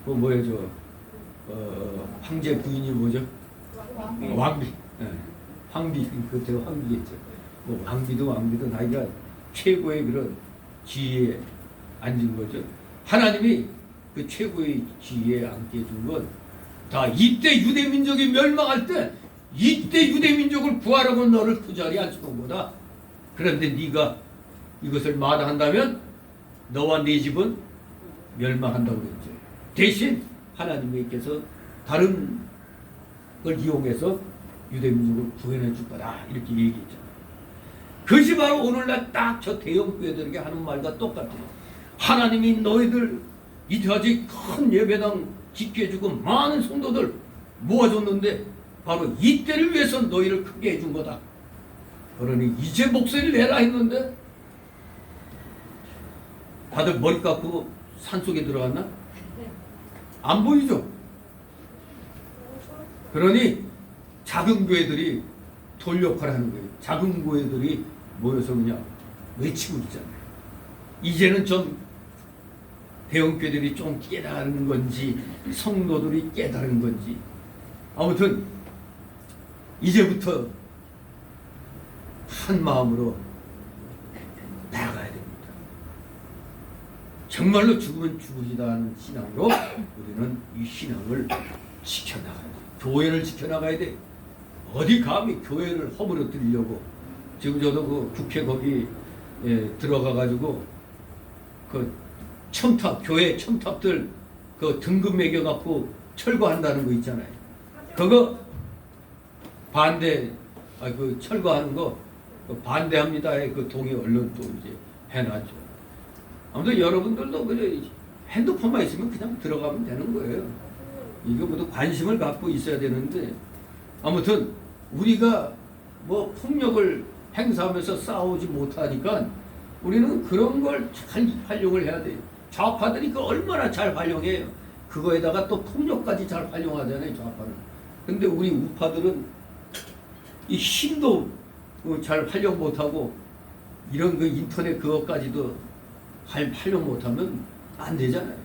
뭐야 황제 부인이 뭐죠? 왕비. 네. 황비 그때 황비겠죠. 뭐 왕비도 나이가 최고의 그런 지위에 앉은 거죠. 하나님이 그 최고의 지위에 앉게 해준 건 다 이때 유대 민족이 멸망할 때 이때 유대 민족을 구하라고 너를 그 자리에 앉혀놓은 거다. 그런데 네가 이것을 마다한다면 너와 네 집은 멸망한다고 그랬죠. 대신 하나님께서 다른 걸 이용해서 유대 민족을 구해내 줄 거다 이렇게 얘기했잖아요. 그것이 바로 오늘날 딱 저 대형 교회들에게 하는 말과 똑같아요. 하나님이 너희들 이때까지 큰 예배당 짓게 해주고 많은 성도들 모아줬는데 바로 이때를 위해서 너희를 크게 해준 거다. 그러니 이제 목소리를 내라 했는데 다들 머리 깎고 산속에 들어갔나? 안 보이죠? 그러니 작은 교회들이 돌 역할을 하는 거예요. 작은 교회들이 모여서 그냥 외치고 있잖아요. 이제는 좀 대형 교회들이 좀 깨달은 건지 성도들이 깨달은 건지 아무튼 이제부터 한 마음으로 나아가야 됩니다. 정말로 죽으면 죽으리다 하는 신앙으로 우리는 이 신앙을 지켜나가야 돼. 교회를 지켜나가야 돼. 어디 감히 교회를 허물어뜨리려고. 지금 저도 그 국회 거기 들어가가지고 그 첨탑, 교회 첨탑들 그 등급 매겨갖고 철거한다는 거 있잖아요. 그거 반대, 그 철거하는 거 반대합니다. 그 동의 언론 또 이제 해놨죠. 아무튼 여러분들도 그래 핸드폰만 있으면 그냥 들어가면 되는 거예요. 이거 모두 관심을 갖고 있어야 되는데 아무튼 우리가 뭐 폭력을 행사하면서 싸우지 못하니까 우리는 그런 걸 잘 활용을 해야 돼요. 좌파들이 그 얼마나 잘 활용해요. 그거에다가 또 폭력까지 잘 활용하잖아요, 좌파는. 근데 우리 우파들은 이 힘도 잘 활용 못하고 이런 그 인터넷 그것까지도 활용 못하면 안 되잖아요.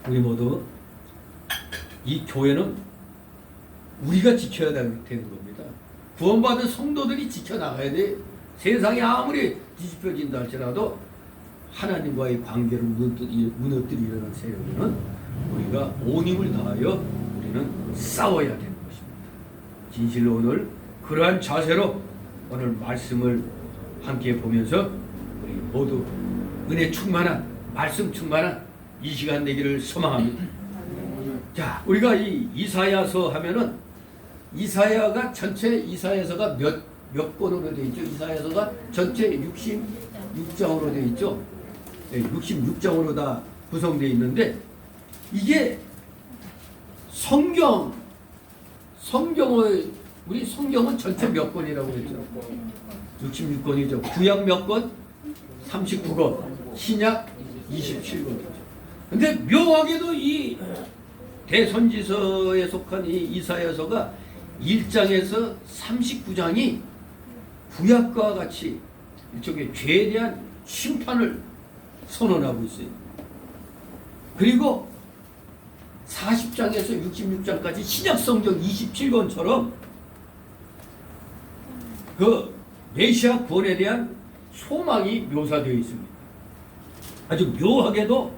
우리 모두 이 교회는 우리가 지켜야 되는 겁니다. 구원받은 성도들이 지켜나가야 돼. 세상이 아무리 뒤집혀진다 할지라도 하나님과의 관계를 무너뜨리려는 세력은 우리가 온 힘을 다하여 우리는 싸워야 되는 것입니다. 진실로 오늘 그러한 자세로 오늘 말씀을 함께 보면서 우리 모두 은혜 충만한 말씀 충만한 이 시간 되기를 소망합니다. 자, 우리가 이 이사야서 하면은 이사야가 전체 이사야서가 몇 권으로 되어 있죠? 이사야서가 전체 66장으로 되어 있죠? 네, 66장으로 다 구성되어 있는데 이게 성경 성경의 우리 성경은 전체 몇 권이라고 했죠? 66권이죠. 구약 몇 권? 39권. 신약 27권이죠. 근데 묘하게도 이 대선지서에 속한 이 이사야서가 1장에서 39장이 구약과 같이 일종의 죄에 대한 심판을 선언하고 있어요. 그리고 40장에서 66장까지 신약성경 27권처럼 그 메시아 구원에 대한 소망이 묘사되어 있습니다. 아주 묘하게도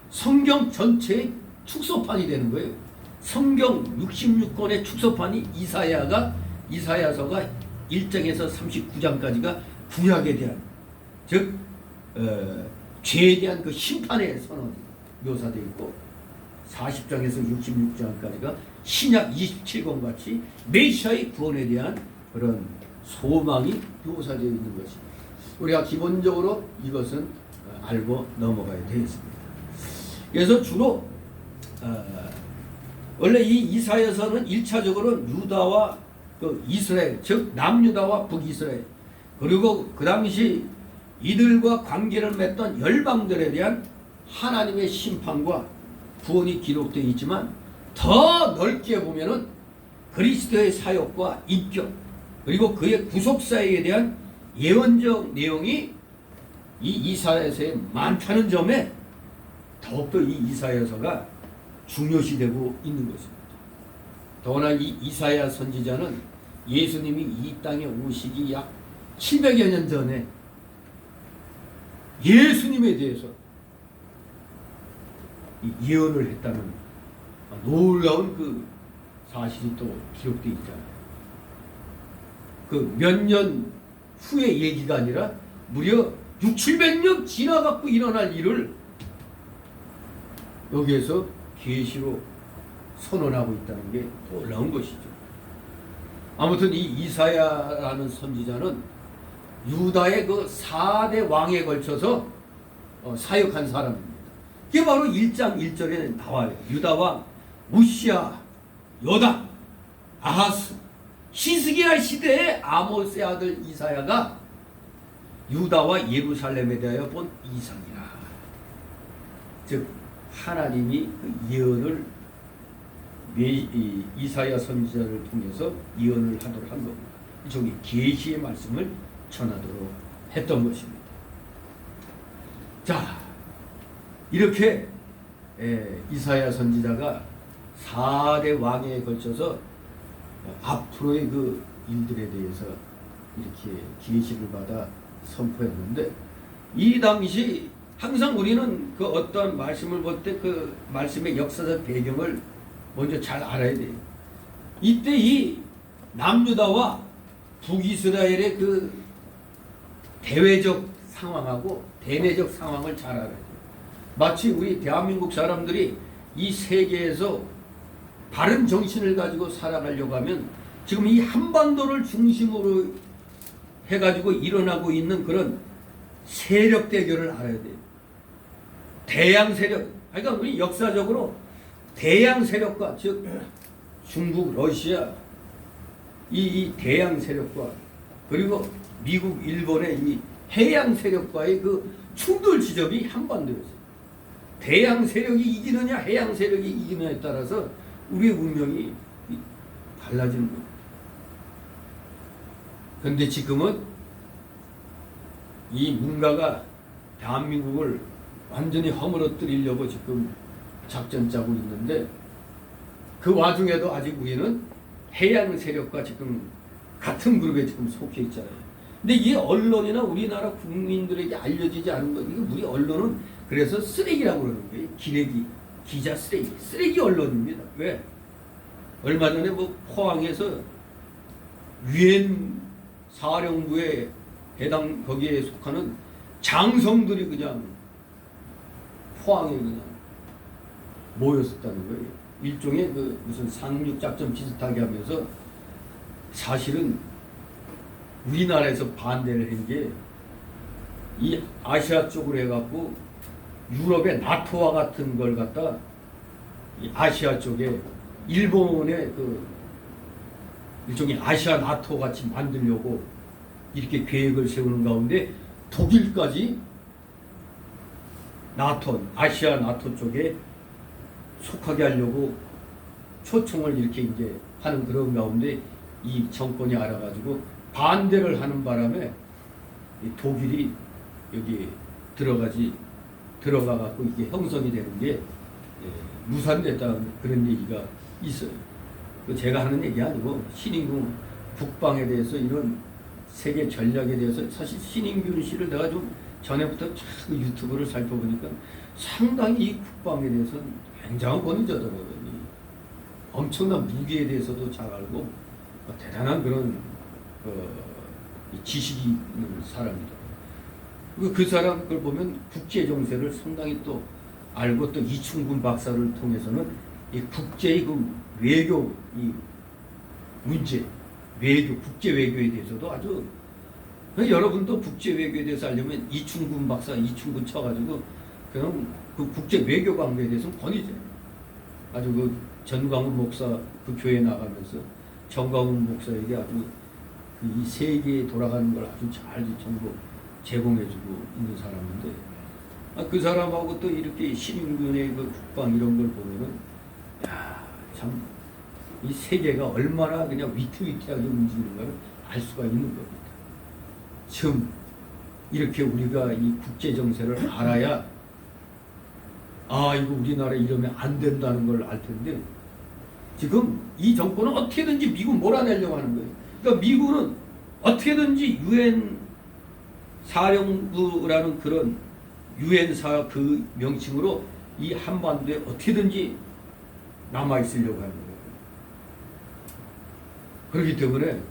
성경 전체의 축소판이 되는 거예요. 성경 66권의 축소판이 이사야서가 1장에서 39장까지가 구약에 대한 즉 죄에 대한 그 심판의 선언이 묘사되어 있고 40장에서 66장까지가 신약 27권 같이 메시아의 구원에 대한 그런 소망이 묘사되어 있는 것입니다. 우리가 기본적으로 이것은 알고 넘어가야 되겠습니다. 그래서 주로 원래 이 이사야서는 1차적으로 유다와 그 이스라엘, 즉 남유다와 북이스라엘, 그리고 그 당시 이들과 관계를 맺던 열방들에 대한 하나님의 심판과 구원이 기록되어 있지만 더 넓게 보면은 그리스도의 사역과 인격 그리고 그의 구속사역에 대한 예언적 내용이 이 이사야서에 많다는 점에 더욱더 이 이사야서가 중요시되고 있는 것입니다. 더구나 이 이사야 선지자는 예수님이 이 땅에 오시기 약 700여 년 전에 예수님에 대해서 예언을 했다는 놀라운 그 사실이 또 기록되어 있잖아요. 그 몇 년 후의 얘기가 아니라 무려 600~700년 지나갖고 일어날 일을 여기에서 계시로 선언하고 있다는 게 놀라운 것이죠. 아무튼 이 이사야라는 선지자는 유다의 그 4대 왕에 걸쳐서 사역한 사람입니다. 이게 바로 1장 1절에 나와요. 유다 왕 우시야, 요담, 아하스, 히스기야 시대의 아모스의 아들 이사야가 유다와 예루살렘에 대하여 본 이상이라. 즉 하나님이 그 예언을 이사야 선지자를 통해서 예언을 하도록 한 겁니다. 저기 계시의 말씀을 전하도록 했던 것입니다. 자, 이렇게 이사야 선지자가 4대 왕에 걸쳐서 앞으로의 그 일들에 대해서 이렇게 계시를 받아 선포했는데, 이 당시 항상 우리는 그 어떤 말씀을 볼 때 그 말씀의 역사적 배경을 먼저 잘 알아야 돼요. 이때 이 남유다와 북이스라엘의 그 대외적 상황하고 대내적 상황을 잘 알아야 돼요. 마치 우리 대한민국 사람들이 이 세계에서 바른 정신을 가지고 살아가려고 하면 지금 이 한반도를 중심으로 해가지고 일어나고 있는 그런 세력 대결을 알아야 돼요. 대양 세력, 그러니까 우리 역사적으로 대양 세력과 즉 중국, 러시아 이 대양 세력과 그리고 미국, 일본의 이 해양 세력과의 그 충돌 지점이 한반도였어요. 대양 세력이 이기느냐 해양 세력이 이기느냐에 따라서 우리의 운명이 달라지는 겁니다. 그런데 지금은 이 문가가 대한민국을 완전히 허물어뜨리려고 지금 작전 짜고 있는데, 그 와중에도 아직 우리는 해양 세력과 지금 같은 그룹에 지금 속해 있잖아요. 근데 이 언론이나 우리나라 국민들에게 알려지지 않은 거, 이거 우리 언론은 그래서 쓰레기라고 그러는 거예요. 기레기, 기자 쓰레기 언론입니다. 왜? 얼마 전에 뭐 포항에서 유엔 사령부에 해당 거기에 속하는 장성들이 그냥 포항에 그냥 모였었다는 거예요. 일종의 그 무슨 상륙작전 비슷하게 하면서, 사실은 우리나라에서 반대를 한 게 이 아시아 쪽으로 해갖고 유럽의 나토와 같은 걸 갖다 이 아시아 쪽에 일본의 그 일종의 아시아 나토 같이 만들려고 이렇게 계획을 세우는 가운데 독일까지 나토, 아시아 나토 쪽에 속하게 하려고 초청을 이렇게 이제 하는 그런 가운데 이 정권이 알아가지고 반대를 하는 바람에 이 독일이 여기 들어가갖고 이게 형성이 되는 게 무산됐다 그런 얘기가 있어요. 제가 하는 얘기 아니고 신인균 국방에 대해서 이런 세계 전략에 대해서 사실 신인균 씨를 내가 좀 전에부터 참 유튜브를 살펴보니까 상당히 이 국방에 대해서는 굉장한 권위자더라고요. 엄청난 무기에 대해서도 잘 알고 대단한 그런 지식이 있는 사람이다. 그 사람 걸 보면 국제 정세를 상당히 또 알고 또 이충근 박사를 통해서는 이 국제의 그 외교 이 문제, 외교, 국제 외교에 대해서도 아주 여러분도 국제 외교에 대해서 알려면 이충근 박사, 이충근 쳐가지고 그냥 그 국제 외교 관계에 대해서는 권위죠. 아주 그 전광훈 목사 그 교회 나가면서 정광훈 목사에게 아주 이 세계에 돌아가는 걸 아주 잘 정보 제공해주고 있는 사람인데 그 사람하고 또 이렇게 신인균의 그 국방 이런 걸 보면은 참 이 세계가 얼마나 그냥 위태위태하게 움직이는가를 알 수가 있는 겁니다. 지금 이렇게 우리가 이 국제 정세를 알아야 이거 우리나라 이러면 안 된다는 걸 알 텐데 지금 이 정권은 어떻게든지 미국 몰아내려고 하는 거예요. 그러니까 미국은 어떻게든지 유엔 사령부라는 그런 유엔사 그 명칭으로 이 한반도에 어떻게든지 남아 있으려고 하는 거예요. 그렇기 때문에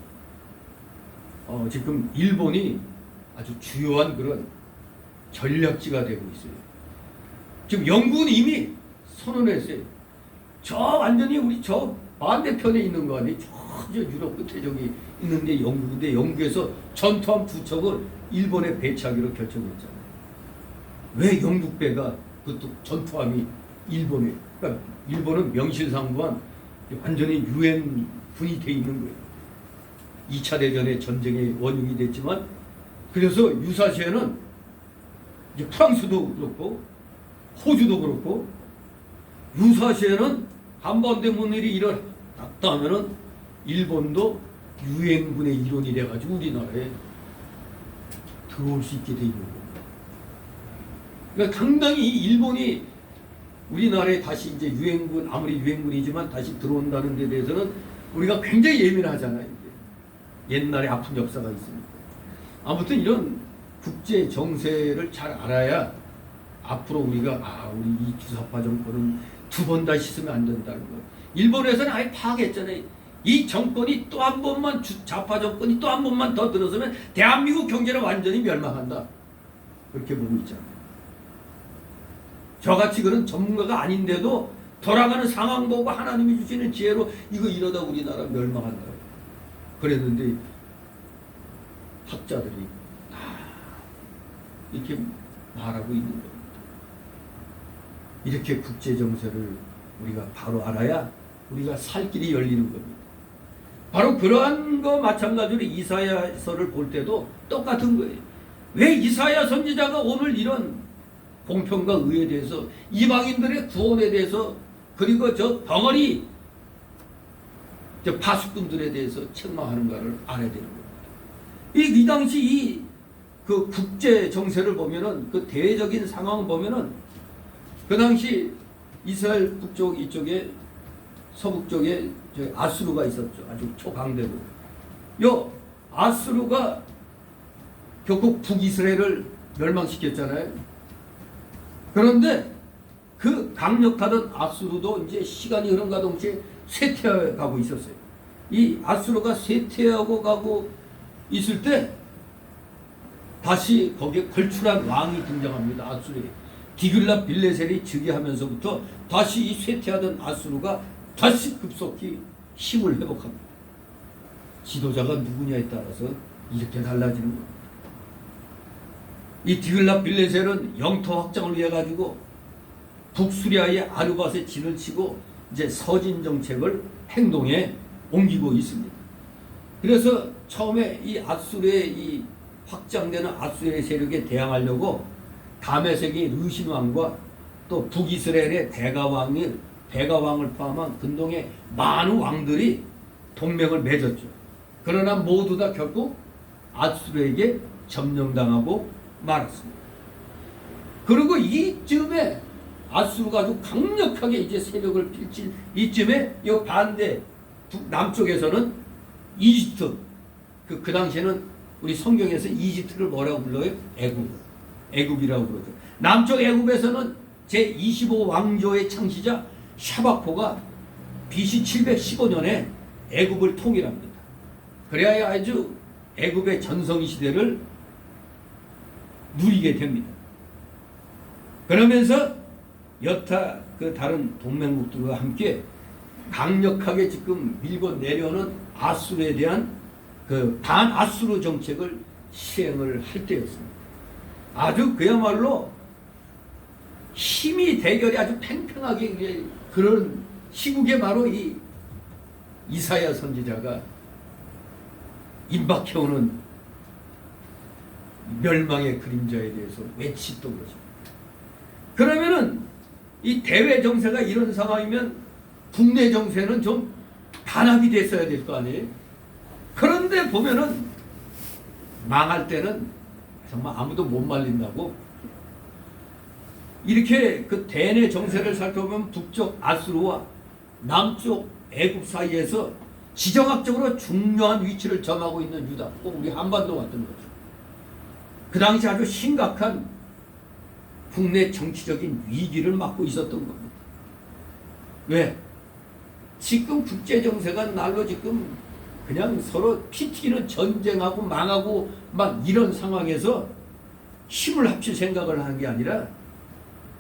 지금 일본이 아주 주요한 그런 전략지가 되고 있어요. 지금 영국은 이미 선언했어요. 저 완전히 우리 저 반대편에 있는 거 아니에요? 저 유럽 끝에 저기 있는데 영국인데 영국에서 전투함 2척을 일본에 배치하기로 결정했잖아요. 왜 영국 배가 그것도 전투함이 일본에 그러니까 일본은 명실상부한 완전히 유엔 군이 돼 있는 거예요. 2차 대전의 전쟁의 원흉이 됐지만 그래서 유사시에는 이제 프랑스도 그렇고 호주도 그렇고 유사시에는 한반도 무슨 일이 일어났다 하면은 일본도 유엔군의 일원이 돼가지고 우리나라에 들어올 수 있게 돼 있는 겁니다. 그러니까 상당히 일본이 우리나라에 다시 이제 유엔군 아무리 유엔군이지만 다시 들어온다는 데 대해서는 우리가 굉장히 예민하잖아요. 옛날에 아픈 역사가 있으니까. 아무튼 이런 국제 정세를 잘 알아야 앞으로 우리가 우리 이 주사파 정권은 두 번 다시 쓰면 안 된다는 거. 일본에서는 아예 파악했잖아요. 이 정권이 또 한 번만 좌파 정권이 또 한 번만 더 들어서면 대한민국 경제는 완전히 멸망한다. 그렇게 보고 있잖아요. 저같이 그런 전문가가 아닌데도 돌아가는 상황 보고 하나님이 주시는 지혜로 이거 이러다 우리나라 멸망한다. 그랬는데 학자들이 다 이렇게 말하고 있는 겁니다. 이렇게 국제 정세를 우리가 바로 알아야 우리가 살 길이 열리는 겁니다. 바로 그러한 거 마찬가지로 이사야서를 볼 때도 똑같은 거예요. 왜 이사야 선지자가 오늘 이런 공평과 의에 대해서 이방인들의 구원에 대해서 그리고 저 덩어리 저 파수꾼들에 대해서 책망하는가를 알아야 되는 겁니다. 이 당시 그 국제 정세를 보면은 그 대외적인 상황을 보면은 그 당시 이스라엘 북쪽 이쪽에 서북 쪽에 아수르가 있었죠. 아주 초강대국. 요 아수르가 결국 북이스라엘을 멸망시켰잖아요. 그런데 그 강력하던 아수르도 이제 시간이 흐름과 동시에 쇠퇴해 가고 있었어요. 이 아수르가 쇠퇴하고 가고 있을 때 다시 거기에 걸출한 왕이 등장합니다. 아수르에. 디글랏 빌레셀이 즉위하면서부터 다시 이 쇠퇴하던 아수르가 다시 급속히 힘을 회복합니다. 지도자가 누구냐에 따라서 이렇게 달라지는 겁니다. 이 디글랏 빌레셀은 영토 확장을 위해 가지고 북수리아의 아르밧에 진을 치고 이제 서진 정책을 행동에 옮기고 있습니다. 그래서 처음에 이 아수르의 이 확장되는 아수르의 세력에 대항하려고 다메섹의 르신 왕과 또 북이스라엘의 베가왕을 포함한 근동의 많은 왕들이 동맹을 맺었죠. 그러나 모두 다 결국 아수르에게 점령당하고 말았습니다. 그리고 이쯤에 아수르가 아주 강력하게 이제 세력을 펼칠 이쯤에 이 반대 남쪽에서는 이집트, 그 당시에는 우리 성경에서 이집트를 뭐라고 불러요? 애굽이라고 그러죠. 남쪽 애굽에서는 제25 왕조의 창시자 샤바코가 BC 715년에 애굽을 통일합니다. 그래야 아주 애굽의 전성기 시대를 누리게 됩니다. 그러면서 여타 그 다른 동맹국들과 함께 강력하게 지금 밀고 내려오는 아수르에 대한 그 반아수르 정책을 시행을 할 때였습니다. 아주 그야말로 힘이 대결이 아주 팽팽하게 그런 시국에 바로 이 이사야 선지자가 임박해오는 멸망의 그림자에 대해서 외치던 것입니다. 그러면은 이 대외 정세가 이런 상황이면 국내 정세는 좀 단합이 됐어야 될 거 아니에요? 그런데 보면은 망할 때는 정말 아무도 못 말린다고 이렇게 그 대내 정세를 살펴보면 북쪽 아수르와 남쪽 애굽 사이에서 지정학적으로 중요한 위치를 점하고 있는 유다, 꼭 우리 한반도 같은 거죠. 그 당시 아주 심각한 국내 정치적인 위기를 맞고 있었던 겁니다. 왜? 지금 국제 정세가 날로 지금 그냥 서로 피 튀기는 전쟁하고 망하고 막 이런 상황에서 힘을 합칠 생각을 하는 게 아니라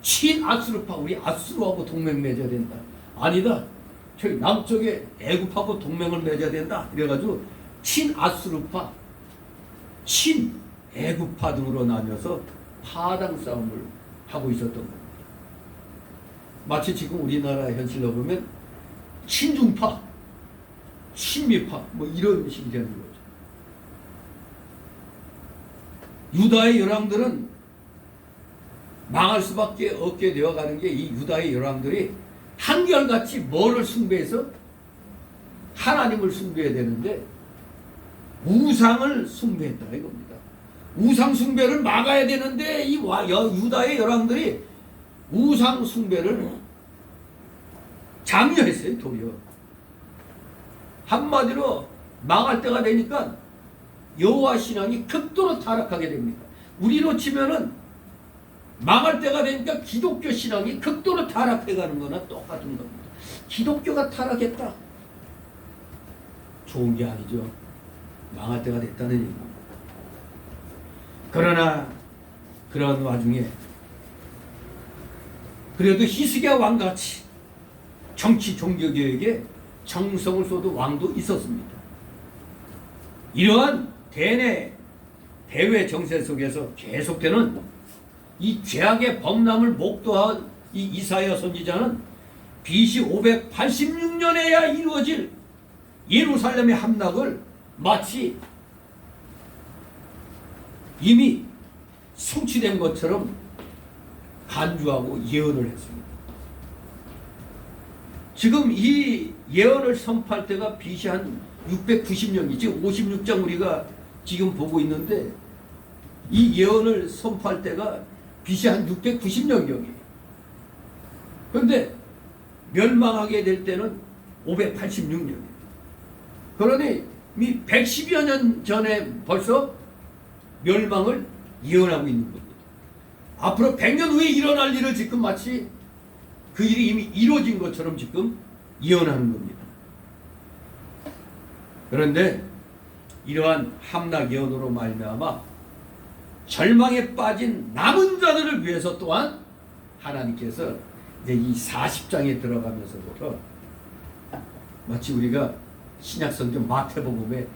친아수르파, 우리 아수르하고 동맹 맺어야 된다. 아니다. 저기 남쪽에 애굽하고 동맹을 맺어야 된다. 그래가지고 친아수르파, 친애굽파 등으로 나뉘어서 파당 싸움을 하고 있었던 겁니다. 마치 지금 우리나라 현실로 보면 친중파, 친미파 뭐 이런 식이 되는 거죠. 유다의 열왕들은 망할 수밖에 없게 되어가는 게 이 유다의 열왕들이 한결같이 뭐를 숭배해서 하나님을 숭배해야 되는데 우상을 숭배했다 이겁니다. 우상 숭배를 막아야 되는데 이 유다의 열왕들이 우상 숭배를 장려했어요. 도리어 한마디로 망할 때가 되니까 여호와 신앙이 극도로 타락하게 됩니다. 우리로 치면은 망할 때가 되니까 기독교 신앙이 극도로 타락해가는 거나 똑같은 겁니다. 기독교가 타락했다. 좋은 게 아니죠. 망할 때가 됐다는 얘기입니다. 그러나 그런 와중에 그래도 히스기야 왕같이 정치 종교개혁에 정성을 쏟은 왕도 있었습니다. 이러한 대외 정세 속에서 계속되는 이 죄악의 범람을 목도한 이 이사야 선지자는 BC 586년에야 이루어질 예루살렘의 함락을 마치 이미 성취된 것처럼 간주하고 예언을 했습니다. 지금 이 예언을 선포할 때가 BC 한 690년이 지금 56장 우리가 지금 보고 있는데 이 예언을 선포할 때가 BC 한 690년경이에요. 그런데 멸망하게 될 때는 586년이에요. 그러니 이 110여 년 전에 벌써 멸망을 예언하고 있는 겁니다. 앞으로 100년 후에 일어날 일을 지금 마치 그 일이 이미 이루어진 것처럼 지금 예언하는 겁니다. 그런데 이러한 함락 예언으로 말미암아 절망에 빠진 남은 자들을 위해서 또한 하나님께서 이제 이 40장에 들어가면서부터 마치 우리가 신약성경 마태복음에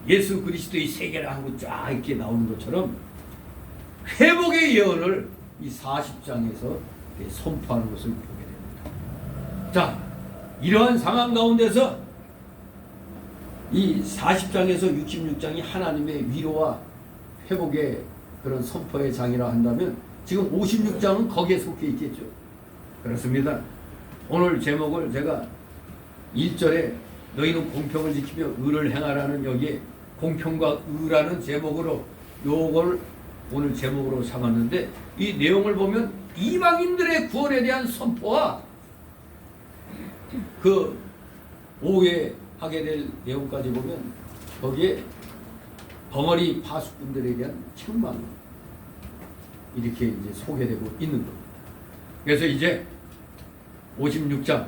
예수 그리스도의 세계라 하고 쫙 이렇게 나오는 것처럼 회복의 예언을 이 40장에서 선포하는 것을 보게 됩니다. 자, 이러한 상황 가운데서 이 40장에서 66장이 하나님의 위로와 회복의 그런 선포의 장이라 한다면 지금 56장은 거기에 속해 있겠죠. 그렇습니다. 오늘 제목을 제가 1절에 너희는 공평을 지키며 의를 행하라는 여기에 공평과 의라는 제목으로 요걸 오늘 제목으로 삼았는데, 이 내용을 보면 이방인들의 구원에 대한 선포와 그 오후에 하게 될 내용까지 보면 거기에 벙어리 파수꾼들에 대한 책망 이렇게 이제 소개되고 있는 겁니다. 그래서 이제 56장,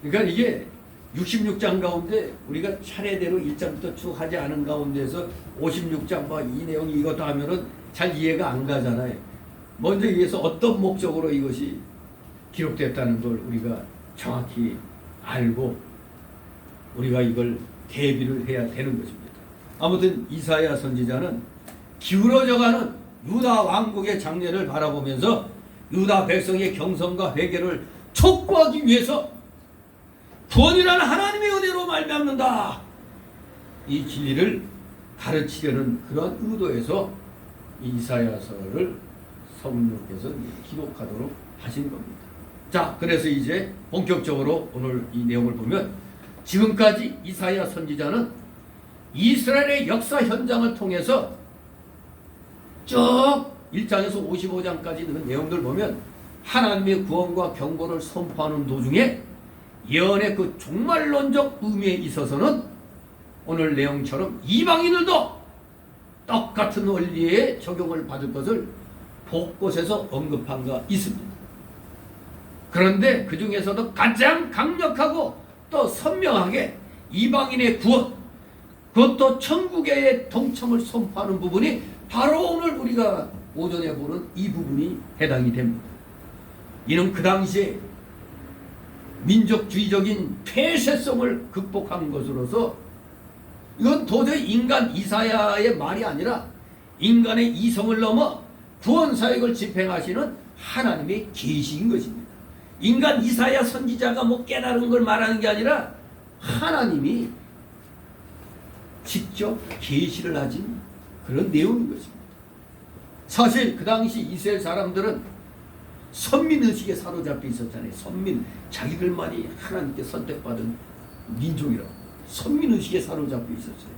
그러니까 이게 66장 가운데 우리가 차례대로 1장부터 쭉 하지 않은 가운데서 56장 이 내용이 이것도 하면은 잘 이해가 안 가잖아요. 먼저 위해서 어떤 목적으로 이것이 기록됐다는 걸 우리가 정확히 알고 우리가 이걸 대비를 해야 되는 것입니다. 아무튼 이사야 선지자는 기울어져가는 유다 왕국의 장례를 바라보면서 유다 백성의 경성과 회개를 촉구하기 위해서 구원이라는 하나님의 은혜로 말미암는다, 이 진리를 가르치려는 그런 의도에서 이사야서를 성령께서 기록하도록 하신 겁니다. 자, 그래서 이제 본격적으로 오늘 이 내용을 보면 지금까지 이사야 선지자는 이스라엘의 역사 현장을 통해서 쭉 1장에서 55장까지 있는 내용들 보면 하나님의 구원과 경고를 선포하는 도중에 예언의 그 종말론적 의미에 있어서는 오늘 내용처럼 이방인들도 똑같은 원리에 적용을 받을 것을 곳곳에서 언급한 바 있습니다. 그런데 그 중에서도 가장 강력하고 또 선명하게 이방인의 구원, 그것도 천국의 동참을 선포하는 부분이 바로 오늘 우리가 오전에 보는 이 부분이 해당이 됩니다. 이는 그 당시에 민족주의적인 폐쇄성을 극복한 것으로서 이건 도저히 인간 이사야의 말이 아니라 인간의 이성을 넘어 구원 사역을 집행하시는 하나님의 계시인 것입니다. 인간 이사야 선지자가 깨달은 걸 말하는 게 아니라 하나님이 직접 계시를 하신 그런 내용인 것입니다. 사실 그 당시 이스라엘 사람들은 선민의식에 사로잡혀 있었잖아요. 선민, 자기들만이 하나님께 선택받은 민족이라고 선민의식에 사로잡혀 있었어요.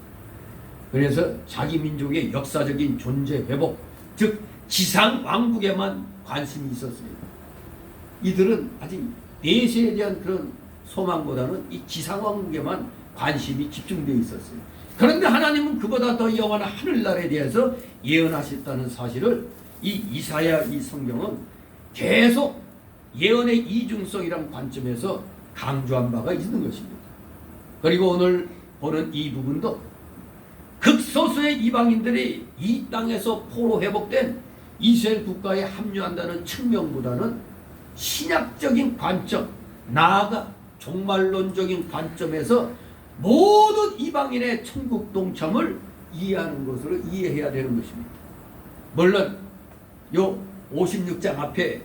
그래서 자기 민족의 역사적인 존재 회복, 즉 지상 왕국에만 관심이 있었어요. 이들은 아직 내세에 대한 그런 소망보다는 이 지상 왕국에만 관심이 집중되어 있었어요. 그런데 하나님은 그보다 더 영원한 하늘나라에 대해서 예언하셨다는 사실을 이 이사야 이 성경은 계속 예언의 이중성이라는 관점에서 강조한 바가 있는 것입니다. 그리고 오늘 보는 이 부분도 극소수의 이방인들이 이 땅에서 포로 회복된 이스라엘 국가에 합류한다는 측면보다는 신약적인 관점, 나아가 종말론적인 관점에서 모든 이방인의 천국 동참을 이해하는 것으로 이해해야 되는 것입니다. 물론 요 56장 앞에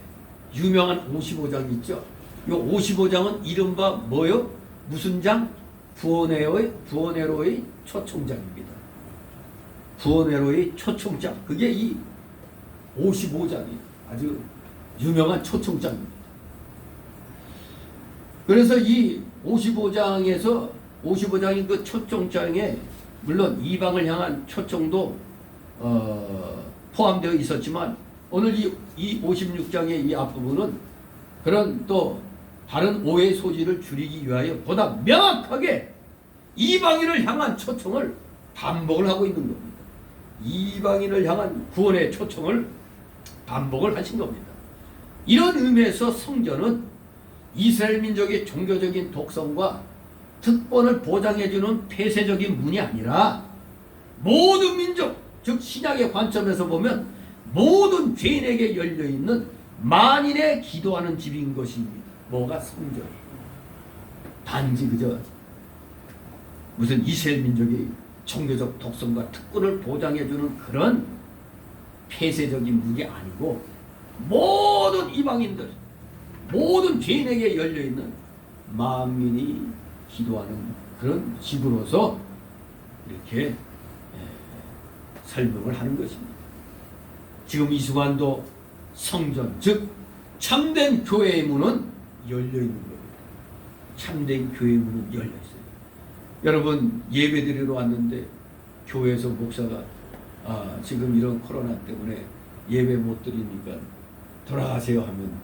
유명한 55장이 있죠. 요 55장은 이른바 뭐요? 무슨 장? 부원회로의 초청장입니다. 부원회로의 초청장. 그게 이 55장이 아주 유명한 초청장입니다. 그래서 이 55장인 그 초청장에 물론 이방을 향한 초청도 포함되어 있었지만 오늘 이 56장의 이 앞부분은 그런 또 다른 오해 소지를 줄이기 위하여 보다 명확하게 이방인을 향한 초청을 반복을 하고 있는 겁니다. 이방인을 향한 구원의 초청을 반복을 하신 겁니다. 이런 의미에서 성전은 이스라엘 민족의 종교적인 독성과 특권을 보장해주는 폐쇄적인 문이 아니라 모든 민족, 즉 신약의 관점에서 보면 모든 죄인에게 열려있는 만인의 기도하는 집인 것입니다. 뭐가 성전. 단지 그저 무슨 이스라엘 민족의 종교적 독성과 특권을 보장해주는 그런 폐쇄적인 문이 아니고 모든 이방인들, 모든 죄인에게 열려있는 만민이 기도하는 그런 집으로서 이렇게 설명을 하는 것입니다. 지금 이 순간도 성전, 즉 참된 교회의 문은 열려 있는 겁니다. 참된 교회의 문은 열려 있어요. 여러분 예배드리러 왔는데 교회에서 목사가 지금 이런 코로나 때문에 예배 못 드리니까 돌아가세요 하면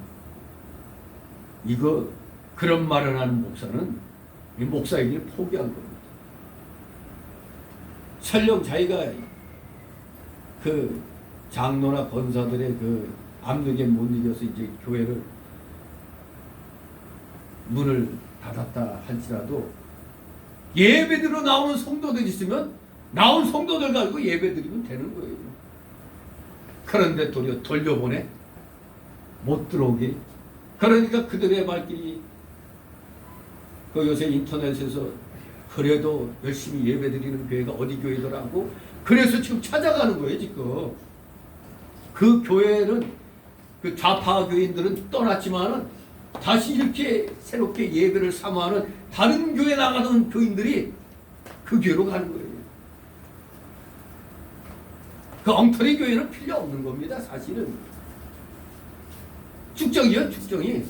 이거 그런 말을 하는 목사는 이 목사에게 포기한 겁니다. 설령 자기가 그 장로나 권사들의 그 압력에 못 이겨서 이제 교회를 문을 닫았다 할지라도 예배드리러 나오는 성도들이 있으면 나온 성도들 가지고 예배드리면 되는 거예요. 그런데 도리어 돌려보내 못 들어오게. 그러니까 그들의 발길이 그 요새 인터넷에서 그래도 열심히 예배드리는 교회가 어디 교회더라고. 그래서 지금 찾아가는 거예요 지금. 그 교회는 그 좌파 교인들은 떠났지만은 다시 이렇게 새롭게 예배를 사모하는 다른 교회 나가던 교인들이 그 교회로 가는 거예요. 그 엉터리 교회는 필요 없는 겁니다. 사실은 축적이요, 축적이.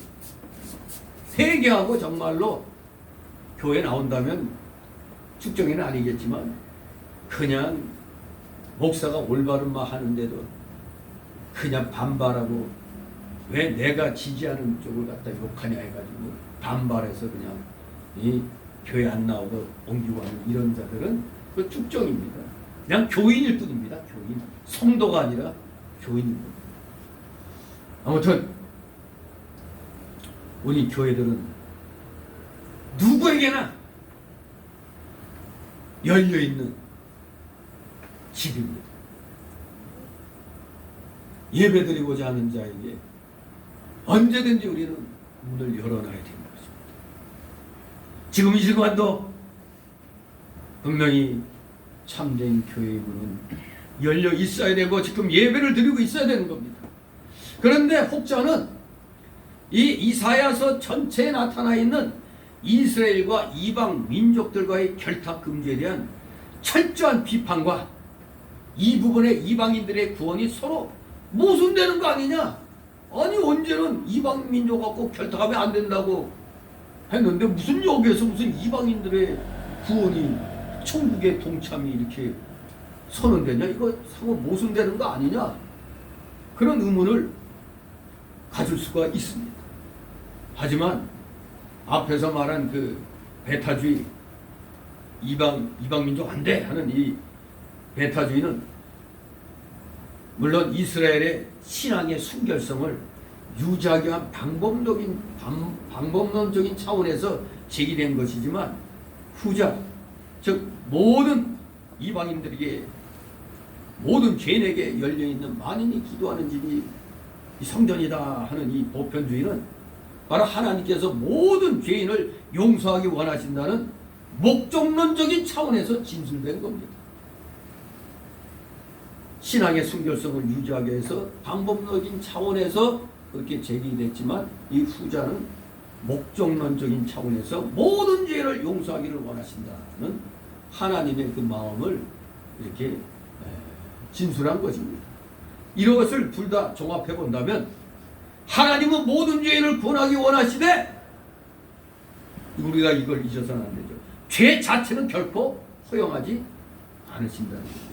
회개하고 정말로 교회 나온다면 축적이는 아니겠지만 그냥 목사가 올바른 말 하는데도 그냥 반발하고 왜 내가 지지하는 쪽을 갖다 욕하냐 해가지고 반발해서 그냥 이 교회 안 나오고 옮기고 하는 이런 자들은 그 축적입니다. 그냥 교인일 뿐입니다. 교인. 성도가 아니라 교인입니다. 아무튼 우리 교회들은 누구에게나 열려있는 집입니다. 예배드리고자 하는 자에게 언제든지 우리는 문을 열어놔야 되는 것입니다. 지금 이 순간도 분명히 참된 교회의 문은 열려 있어야 되고 지금 예배를 드리고 있어야 되는 겁니다. 그런데 혹자는 이 이사야서 전체에 나타나 있는 이스라엘과 이방 민족들과의 결탁 금지에 대한 철저한 비판과 이 부분에 이방인들의 구원이 서로 모순되는 거 아니냐? 아니 언제는 이방 민족하고 결탁하면 안 된다고 했는데 무슨 여기에서 무슨 이방인들의 구원이 천국의 동참이 이렇게 선언되냐? 이거 서로 모순되는 거 아니냐? 그런 의문을 가질 수가 있습니다. 하지만 앞에서 말한 그 배타주의 이방 민족 안 돼 하는 이 배타주의는 물론 이스라엘의 신앙의 순결성을 유지하기 위한 방법론적인 차원에서 제기된 것이지만 후자 즉 모든 이방인들에게 모든 죄인에게 열려있는 만인이 기도하는 집이 이 성전이다 하는 이 보편주의는 바로 하나님께서 모든 죄인을 용서하기 원하신다는 목적론적인 차원에서 진술된 겁니다. 신앙의 순결성을 유지하기 위해서 방법론적인 차원에서 그렇게 제기됐지만 이 후자는 목적론적인 차원에서 모든 죄를 용서하기를 원하신다는 하나님의 그 마음을 이렇게 진술한 것입니다. 이것을 둘 다 종합해 본다면 하나님은 모든 죄인을 구원하기 원하시되 우리가 이걸 잊어서는 안 되죠. 죄 자체는 결코 허용하지 않으신다는 겁니다.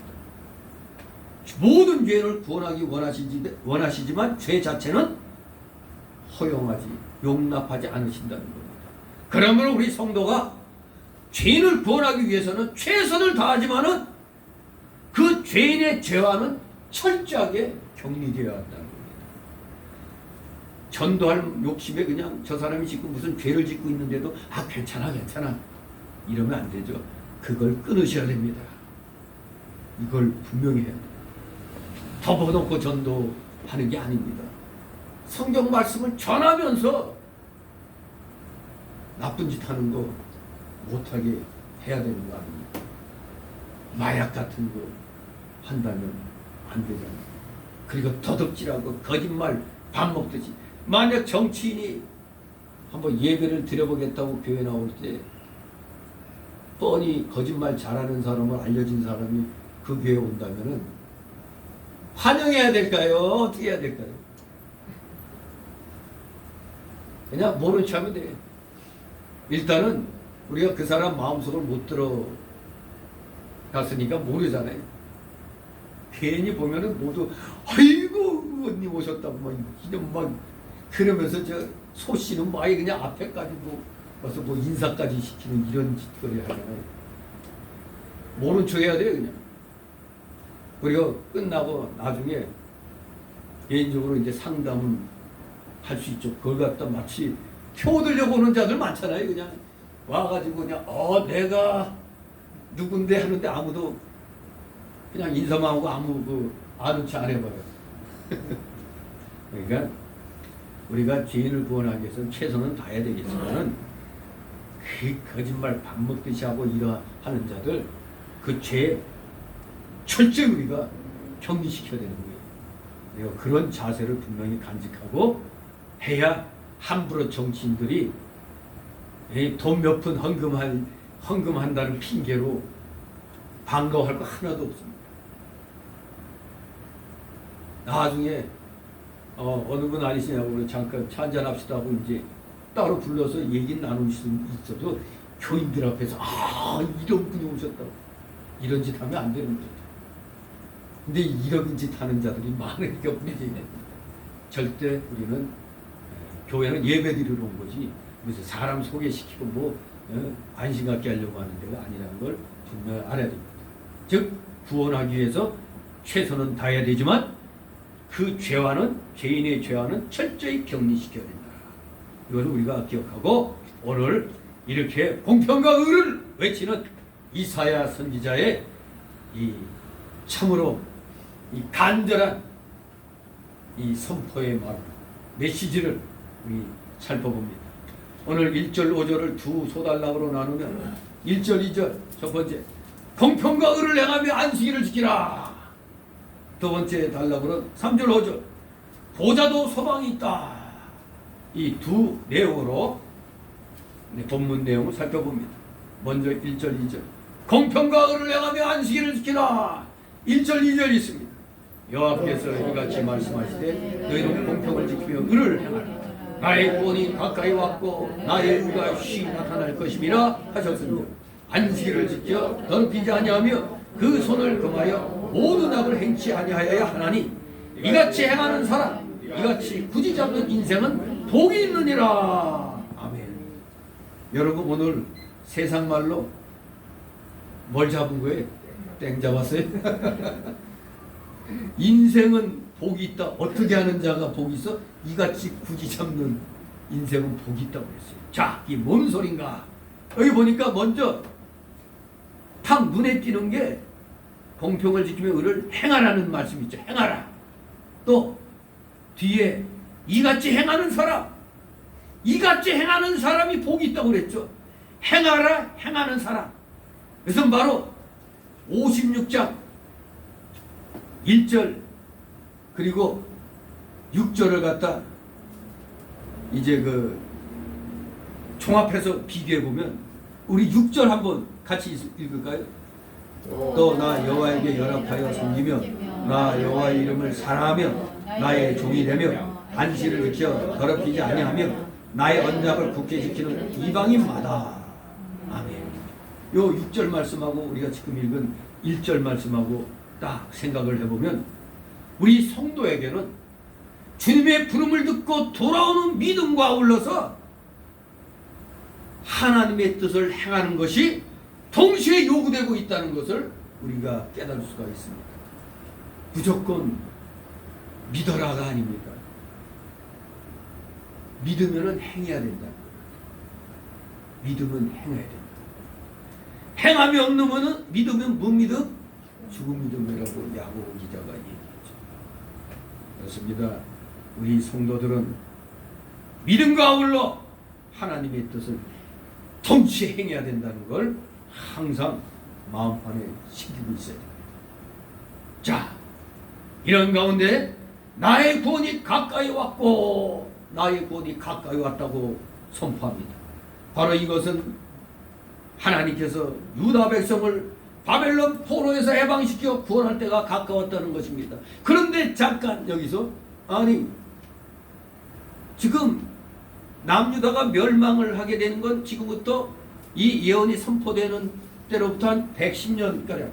모든 죄인을 구원하기 원하시지만 죄 자체는 허용하지 용납하지 않으신다는 겁니다. 그러므로 우리 성도가 죄인을 구원하기 위해서는 최선을 다하지만은 그 죄인의 죄와는 철저하게 격리되어야 한다는 겁니다. 전도할 욕심에 그냥 저 사람이 지금 무슨 죄를 짓고 있는데도 괜찮아 이러면 안 되죠. 그걸 끊으셔야 됩니다. 이걸 분명히 해야 돼요. 덮어놓고 전도하는 게 아닙니다. 성경 말씀을 전하면서 나쁜 짓 하는 거 못하게 해야 되는 거 아닙니까? 마약 같은 거 한다면 안 되잖아요. 그리고 도둑질하고 거짓말 밥 먹듯이 만약 정치인이 한번 예배를 드려보겠다고 교회 나올 때 뻔히 거짓말 잘하는 사람을 알려진 사람이 그 교회에 온다면은 환영해야 될까요? 어떻게 해야 될까요? 그냥 모른 척 하면 돼요. 일단은 우리가 그 사람 마음속을 못 들어갔으니까 모르잖아요. 괜히 보면은 모두 아이고 의원님 오셨다고 막 이런 막 그러면서 저 소씨는 막 그냥 앞에까지 뭐 와서 뭐 인사까지 시키는 이런 짓거리 하잖아요. 모른 척 해야 돼요 그냥. 그리고 끝나고 나중에 개인적으로 이제 상담은 할 수 있죠. 그걸 갖다 마치 펴들려고 오는 자들 많잖아요. 그냥 와가지고 그냥 내가 누군데 하는데 아무도 그냥 인사만 하고 아무 아는 척 안 해봐요. 그러니까 우리가 죄인을 구원하기 위해서는 최선은 다해야 되겠지만은 그 거짓말 밥 먹듯이 하고 하는 자들 그 죄 철저히 우리가 격리시켜야 되는 거예요. 그런 자세를 분명히 간직하고 해야 함부로 정치인들이 돈 몇 푼 헌금한다는 핑계로 반가워할 거 하나도 없습니다. 나중에 어느 분 아니시냐고 잠깐 차 한잔 합시다 하고 이제 따로 불러서 얘기 나눌 수 있어도 교인들 앞에서 이런 분이 오셨다고 이런 짓 하면 안 되는 거죠. 근데 이런 짓 하는 자들이 많으니까 문제지. 절대 우리는 교회는 예배드리러 온 거지 무슨 사람 소개시키고 뭐 안심 갖게 하려고 하는 데가 아니라는 걸 분명히 알아야 됩니다. 즉 구원하기 위해서 최선은 다해야 되지만 그 죄인의 죄와는 철저히 격리시켜야 된다. 이걸 우리가 기억하고 오늘 이렇게 공평과 의를 외치는 이사야 선지자의 이 참으로 이 간절한 이 선포의 말 메시지를 우리 살펴봅니다. 오늘 1절 5절을 두 소단락으로 나누면 1절 2절 첫 번째 공평과 의를 행하며 안식일을 지키라. 두 번째 단락으로는 3절 5절 보자도 소망이 있다. 이 두 내용으로 본문 내용을 살펴봅니다. 먼저 1절 2절 공평과 의를 행하며 안식일을 지키라. 1절 2절 있습니다. 여호와께서 이같이 말씀하시되 너희는 공평을 지키며 의를 행하라. 나의 구원이 가까이 왔고 나의 의가 쉬 나타날 것임이라 하셨으며 안식일을 지켜 더럽히지 아니하며 그 손을 금하여 모든 악을 행치 아니하여야 하나니 이같이 행하는 사람 이같이 굳이 잡는 인생은 복이 있느니라. 아멘. 여러분 오늘 세상 말로 뭘 잡은 거예요? 땡 잡았어요? 인생은 복이 있다. 어떻게 하는 자가 복이 있어? 이같이 굳이 잡는 인생은 복이 있다고 그랬어요. 자, 이게 뭔 소린가? 여기 보니까 먼저 탁 눈에 띄는 게 공평을 지키며 의를 행하라는 말씀이 있죠. 행하라. 또 뒤에 이같이 행하는 사람, 이같이 행하는 사람이 복이 있다고 그랬죠. 행하라, 행하는 사람. 그것은 바로 56장 1절 그리고 6절을 갖다 이제 종합해서 비교해 보면 우리 6절 한번 같이 읽을까요? 또 나 여호와에게 연합하여 섬기며 나 여호와의 이름을 사랑하며 나의 종이 되며 안식일을 지켜 더럽히지 아니하며 나의 언약을 굳게 지키는 이방인마다. 아멘. 요 6절 말씀하고 우리가 지금 읽은 1절 말씀하고 딱 생각을 해보면 우리 성도에게는 주님의 부름을 듣고 돌아오는 믿음과 아울러서 하나님의 뜻을 행하는 것이 동시에 요구되고 있다는 것을 우리가 깨달을 수가 있습니다. 무조건 믿어라가 아닙니다. 믿으면 행해야 된다. 믿음은 행해야 된다. 행함이 없는 믿으면 못 믿음? 죽은 믿음이라고 야고보 기자가 얘기했죠. 그렇습니다. 우리 성도들은 믿음과 아울러 하나님의 뜻을 동시에 행해야 된다는 걸 항상 마음판에 새기고 있어야 됩니다. 자, 이런 가운데 나의 구원이 가까이 왔고 나의 구원이 가까이 왔다고 선포합니다. 바로 이것은 하나님께서 유다 백성을 바벨론 포로에서 해방시켜 구원할 때가 가까웠다는 것입니다. 그런데 잠깐 여기서 아니 지금 남유다가 멸망을 하게 되는 건 지금부터 이 예언이 선포되는 때로부터 한 110년가량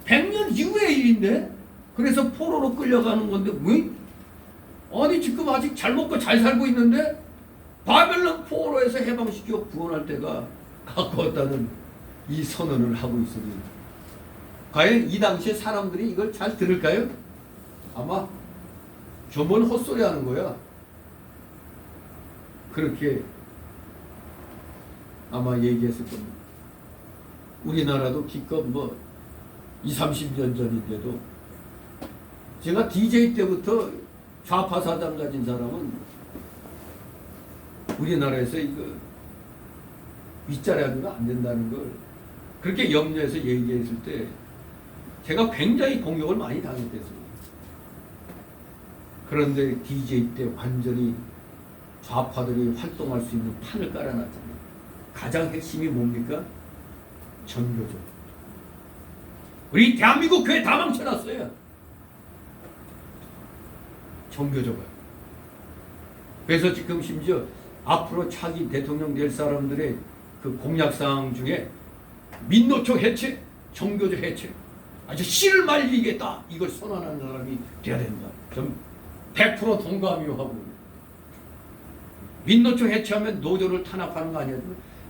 100년 이후의 일인데 그래서 포로로 끌려가는 건데 왜? 아니 지금 아직 잘 먹고 잘 살고 있는데 바벨론 포로에서 해방시켜 구원할 때가 가까웠다는 이 선언을 하고 있으니 과연 이 당시에 사람들이 이걸 잘 들을까요? 아마 저뭔 헛소리 하는 거야. 그렇게 아마 얘기했을 겁니다. 우리나라도 기껏 뭐 20, 30년 전인데도 제가 DJ 때부터 좌파 사상 가진 사람은 우리나라에서 이거 윗자리 하면 안 된다는 걸 그렇게 염려해서 얘기했을 때 제가 굉장히 공격을 많이 당했댔어요. 그런데 DJ 때 완전히 좌파들이 활동할 수 있는 판을 깔아놨잖아요. 가장 핵심이 뭡니까? 전교조. 우리 대한민국 교회 다 망쳐놨어요. 전교조가. 그래서 지금 심지어 앞으로 차기 대통령 될 사람들의 그 공약사항 중에 민노총 해체, 정교조 해체, 아주 씨를 말리겠다 이걸 선언하는 사람이 돼야 된다. 좀 100% 동감이요 하고 민노총 해체하면 노조를 탄압하는 거 아니야?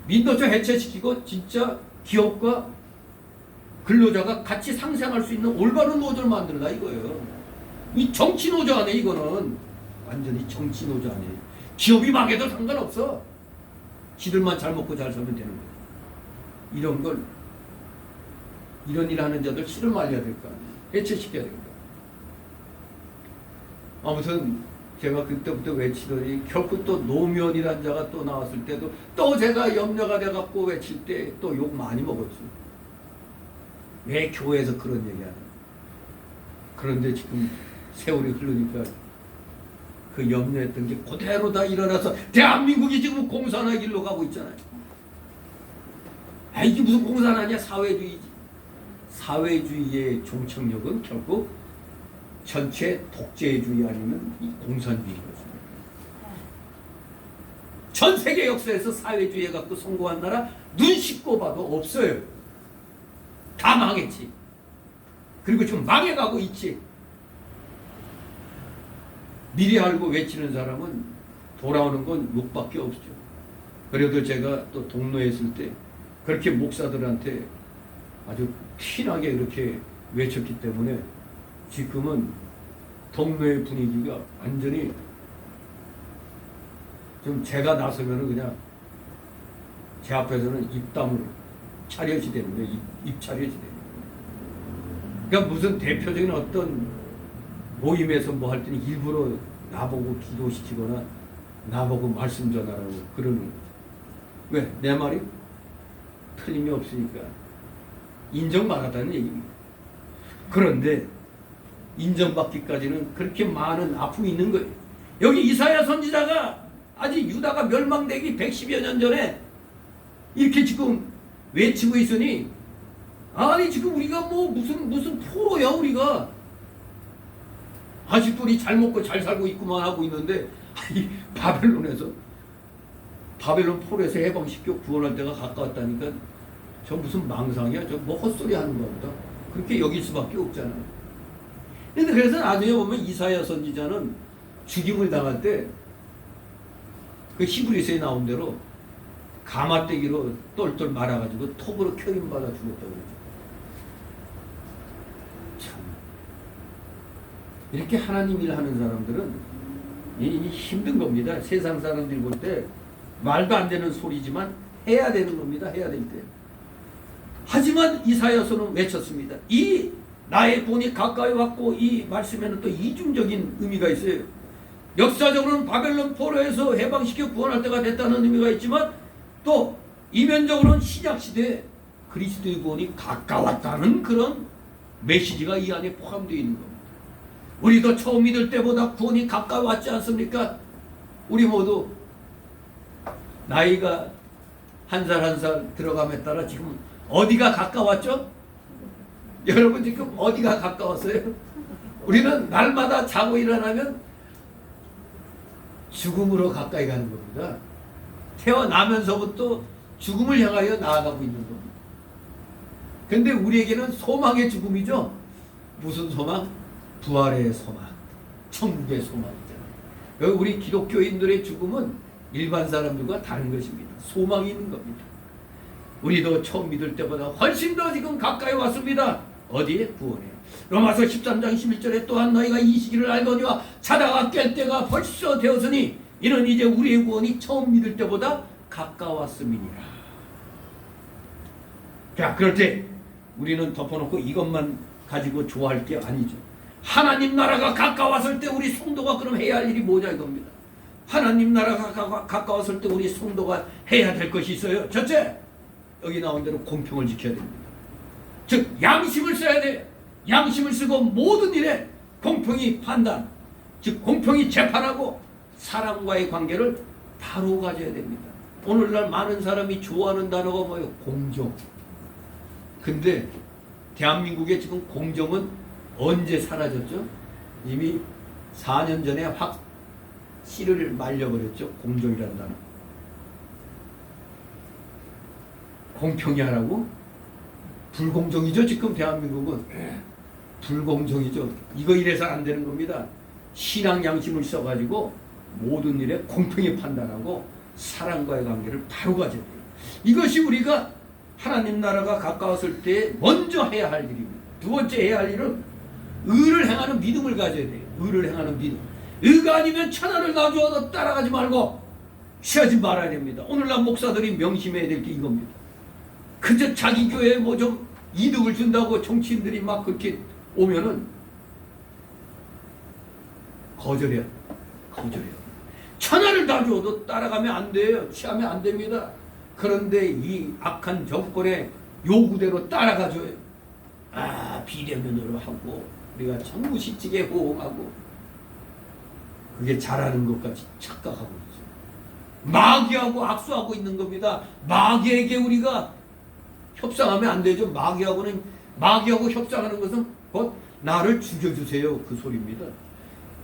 민노총 해체시키고 진짜 기업과 근로자가 같이 상생할 수 있는 올바른 노조를 만들다 이거예요. 이 정치 노조 아니에요 이거는. 완전히 정치 노조 아니에요. 기업이 망해도 상관없어. 지들만 잘 먹고 잘 살면 되는 거예요. 이런 걸 이런 일 하는 자들 씨를 말려야 될 거 아니에요. 해체시켜야 됩니다. 아무튼 제가 그때부터 외치더니 결코 또 노무현이라는 자가 또 나왔을 때도 또 제가 염려가 돼갖고 외칠 때 또 욕 많이 먹었죠. 왜 교회에서 그런 얘기하냐. 그런데 지금 세월이 흐르니까 그 염려했던 게 그대로 다 일어나서 대한민국이 지금 공산화 길로 가고 있잖아요. 아 이게 무슨 공산화냐. 사회주의지. 사회주의의 종착역은 결국 전체 독재주의 아니면 이 공산주의인 것입니다. 전 세계 역사에서 사회주의 갖고 성공한 나라 눈 씻고 봐도 없어요. 다 망했지. 그리고 지금 망해가고 있지. 미리 알고 외치는 사람은 돌아오는 건 욕밖에 없죠. 그래도 제가 또 동로에 있을 때 그렇게 목사들한테 아주 티나게 이렇게 외쳤기 때문에 지금은 동로의 분위기가 완전히 좀 제가 나서면은 그냥 제 앞에서는 입담으로 차렷이 되는 거예요. 입차렷이 되는 거예요. 그러니까 무슨 대표적인 어떤 모임에서 뭐 할 때는 일부러 나보고 기도시키거나 나보고 말씀 전하라고 그러는 거죠. 왜? 내 말이 틀림이 없으니까 인정받았다는 얘기입니다. 그런데 인정받기까지는 그렇게 많은 아픔이 있는 거예요. 여기 이사야 선지자가 아직 유다가 멸망되기 110여 년 전에 이렇게 지금 외치고 있으니 아니 지금 우리가 뭐 무슨 포로야 우리가. 아직도 우리 잘 먹고 잘 살고 있구만 하고 있는데 아니 바벨론에서 바벨론 포로에서 해방시켜 구원할 때가 가까웠다니까 저 무슨 망상이야. 저 뭐 헛소리 하는 거보다 그렇게 여길 수밖에 없잖아요. 근데 그래서 나중에 보면 이사야 선지자는 죽임을 당할 때 그 히브리서에 나온 대로 가마떼기로 똘똘 말아가지고 톱으로 켜임받아 죽었다고 그러죠. 참 이렇게 하나님 일 하는 사람들은 이 힘든 겁니다. 세상 사람들이 볼 때 말도 안 되는 소리지만 해야 되는 겁니다. 해야 될 때. 하지만 이사야서는 외쳤습니다. 이 나의 본이 가까이 왔고 이 말씀에는 또 이중적인 의미가 있어요. 역사적으로는 바벨론 포로에서 해방시켜 구원할 때가 됐다는 의미가 있지만 또 이면적으로는 신약시대에 그리스도의 구원이 가까웠다는 그런 메시지가 이 안에 포함되어 있는 겁니다. 우리도 처음 믿을 때보다 구원이 가까이 왔지 않습니까? 우리 모두 나이가 한 살 한 살 들어감에 따라 지금 어디가 가까웠죠? 여러분 지금 어디가 가까웠어요? 우리는 날마다 자고 일어나면 죽음으로 가까이 가는 겁니다. 태어나면서부터 죽음을 향하여 나아가고 있는 겁니다. 근데 우리에게는 소망의 죽음이죠. 무슨 소망? 부활의 소망, 천국의 소망이잖아요. 우리 기독교인들의 죽음은 일반 사람들과 다른 것입니다. 소망이 있는 겁니다. 우리도 처음 믿을 때보다 훨씬 더 지금 가까이 왔습니다. 어디에? 구원에. 로마서 13장 11절에 또한 너희가 이 시기를 알거니와 자다가 깰 때가 벌써 되었으니 이는 이제 우리의 구원이 처음 믿을 때보다 가까웠음이니라. 자, 그럴 때 우리는 덮어놓고 이것만 가지고 좋아할 게 아니죠. 하나님 나라가 가까웠을 때 우리 성도가 그럼 해야 할 일이 뭐냐 이겁니다. 하나님 나라가 가까웠을 때 우리 성도가 해야 될 것이 있어요. 첫째, 여기 나온 대로 공평을 지켜야 됩니다. 즉 양심을 써야 돼요. 양심을 쓰고 모든 일에 공평히 판단, 즉 공평히 재판하고 사람과의 관계를 바로 가져야 됩니다. 오늘날 많은 사람이 좋아하는 단어가 뭐예요? 공정. 근데 대한민국에 지금 공정은 언제 사라졌죠? 이미 4년 전에 확 씨를 말려버렸죠. 공정이라는 단어. 공평히 하라고? 불공정이죠. 지금 대한민국은 불공정이죠. 이거 이래서 안 되는 겁니다. 신앙 양심을 써가지고 모든 일에 공평히 판단하고 사람과의 관계를 바로 가져야 돼요. 이것이 우리가 하나님 나라가 가까웠을 때 먼저 해야 할 일입니다. 두 번째 해야 할 일은 의를 행하는 믿음을 가져야 돼요. 의를 행하는 믿음. 의가 아니면 천하를 놔주어도 따라가지 말고 취하지 말아야 됩니다. 오늘날 목사들이 명심해야 될 게 이겁니다. 그저 자기 교회에 뭐 좀 이득을 준다고 정치인들이 막 그렇게 오면은 거절해요. 천하를 다 줘도 따라가면 안 돼요. 취하면 안 됩니다. 그런데 이 악한 정권의 요구대로 따라가줘요. 비대면으로 하고 우리가 전부 시직에 호응하고 그게 잘하는 것 같이 착각하고 있죠. 마귀하고 악수하고 있는 겁니다. 마귀에게 우리가 협상하면 안 되죠. 마귀하고 협상하는 것은 곧 나를 죽여주세요 그 소리입니다.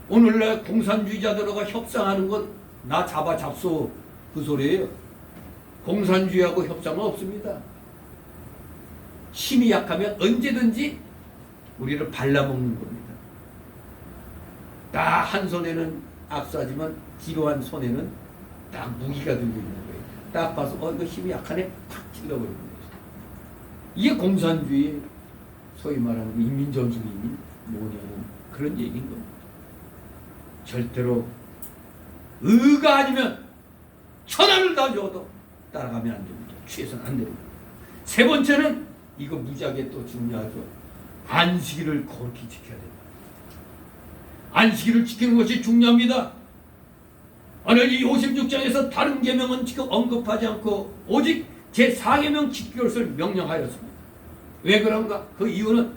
오늘날 공산주의자들과 협상하는 건 나 잡소 그 소리예요. 공산주의하고 협상은 없습니다. 힘이 약하면 언제든지 우리를 발라먹는 겁니다. 딱 한 손에는 악수하지만 뒤로 한 손에는 딱 무기가 들고 있는 거예요. 딱 봐서 이거 힘이 약하네 팍 찔러버리는 거예요. 이게 공산주의 소위 말하는 인민전술이 뭐냐는 그런 얘기인 겁니다. 절대로 의가 아니면 천하를 다 줘도 따라가면 안 됩니다. 취해서는 안 됩니다. 세 번째는 이거 무지하게 또 중요하죠. 안식일을 거룩히 지켜야 됩니다. 안식일을 지키는 것이 중요합니다. 오늘 이 56장에서 다른 계명은 지금 언급하지 않고 오직 제4계명 지킬 것을 명령하였습니다. 왜 그런가? 그 이유는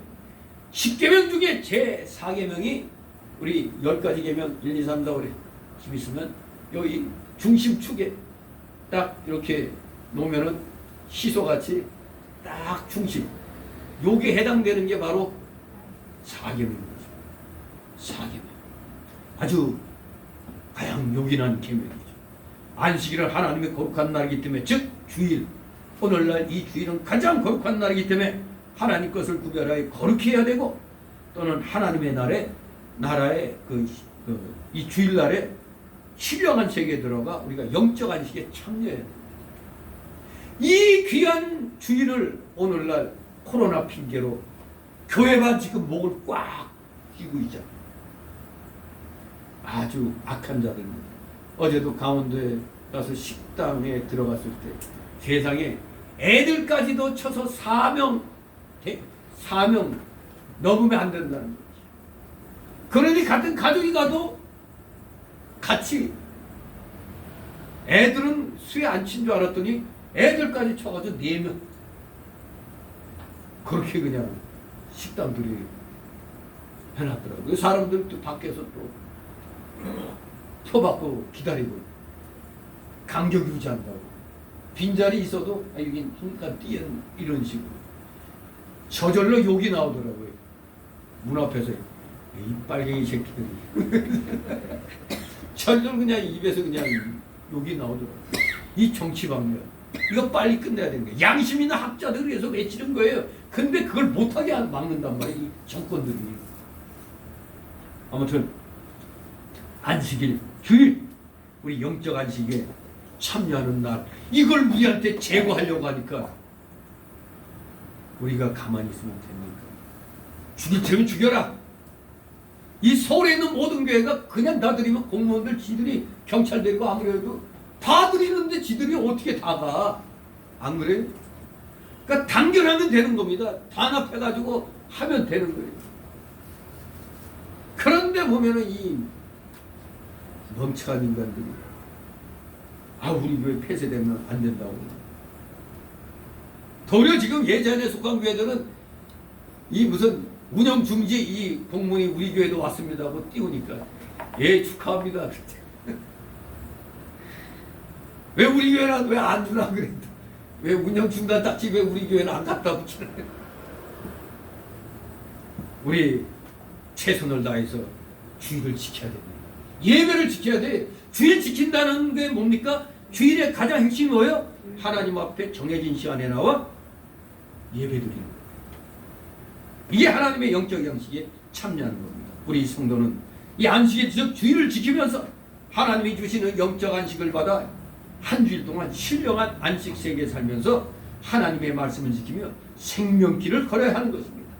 10계명 중에 제4계명이 우리 10가지 계명 1, 2, 3, 4, 5에 힘 있으면 여기 중심축에 딱 이렇게 놓으면은 시소같이 딱 중심. 요게 해당되는 게 바로 4계명인 거죠. 4계명. 아주 가장 요긴한 계명이죠. 안식일은 하나님의 거룩한 날이기 때문에, 즉 주일. 오늘날 이 주일은 가장 거룩한 날이기 때문에 하나님 것을 구별하여 거룩히 해야 되고, 또는 하나님의 나라의 이 주일날에 신령한 세계에 들어가 우리가 영적 안식에 참여해야 됩니다. 이 귀한 주일을 오늘날 코로나 핑계로 교회만 지금 목을 꽉 쥐고 있잖아요. 아주 악한 자들입니다. 어제도 강원도에 가서 식당에 들어갔을 때 세상에 애들까지도 쳐서 4명 넘으면 안 된다는 거지. 그러니 같은 가족이 가도 같이 애들은 수에 안 친 줄 알았더니 애들까지 쳐가지고 4명 그렇게 그냥 식당들이 해놨더라고요. 사람들도 밖에서 또 표받고 기다리고 간격 유지한다고. 빈자리 있어도 여기 잠깐 띄는 이런 식으로 저절로 욕이 나오더라고요. 문 앞에서 이 빨갱이 새끼들이 저절로 그냥 입에서 그냥 욕이 나오더라고요. 이 정치방면 이거 빨리 끝내야 되는 거예요. 양심 있는 학자들이 해서 외치는 거예요. 근데 그걸 못하게 막는단 말이에요. 이 정권들이. 아무튼 안식일, 주일 우리 영적 안식에 참여하는 날 이걸 우리한테 제거하려고 하니까 우리가 가만히 있으면 됩니까? 죽일 테면 죽여라. 이 서울에 있는 모든 교회가 그냥 다 드리면 공무원들 지들이 경찰 데리고 아무래도 다 드리는데 지들이 어떻게 다 가? 안 그래요? 그러니까 단결하면 되는 겁니다. 단합해가지고 하면 되는 거예요. 그런데 보면은 이 멍청한 인간들이 우리 교회 폐쇄되면 안 된다고. 도리어 지금 예전에 속한 교회들은 이 무슨 운영 중지 이 공문이 우리 교회도 왔습니다 하고 띄우니까 축하합니다. 왜 우리 교회는 왜 안 주나 그랬다. 왜 운영 중단 딱지 왜 우리 교회는 안 갖다 붙이나. 우리 최선을 다해서 주일을 지켜야 됩니다. 예배를 지켜야 돼. 주일 지킨다는 게 뭡니까? 주일의 가장 핵심이 뭐예요? 하나님 앞에 정해진 시간에 나와 예배드리는 거예요. 이게 하나님의 영적 양식에 참여하는 겁니다. 우리 성도는 이 안식일 즉 주일을 지키면서 하나님이 주시는 영적 안식을 받아 한 주일 동안 신령한 안식 세계에 살면서 하나님의 말씀을 지키며 생명길을 걸어야 하는 것입니다.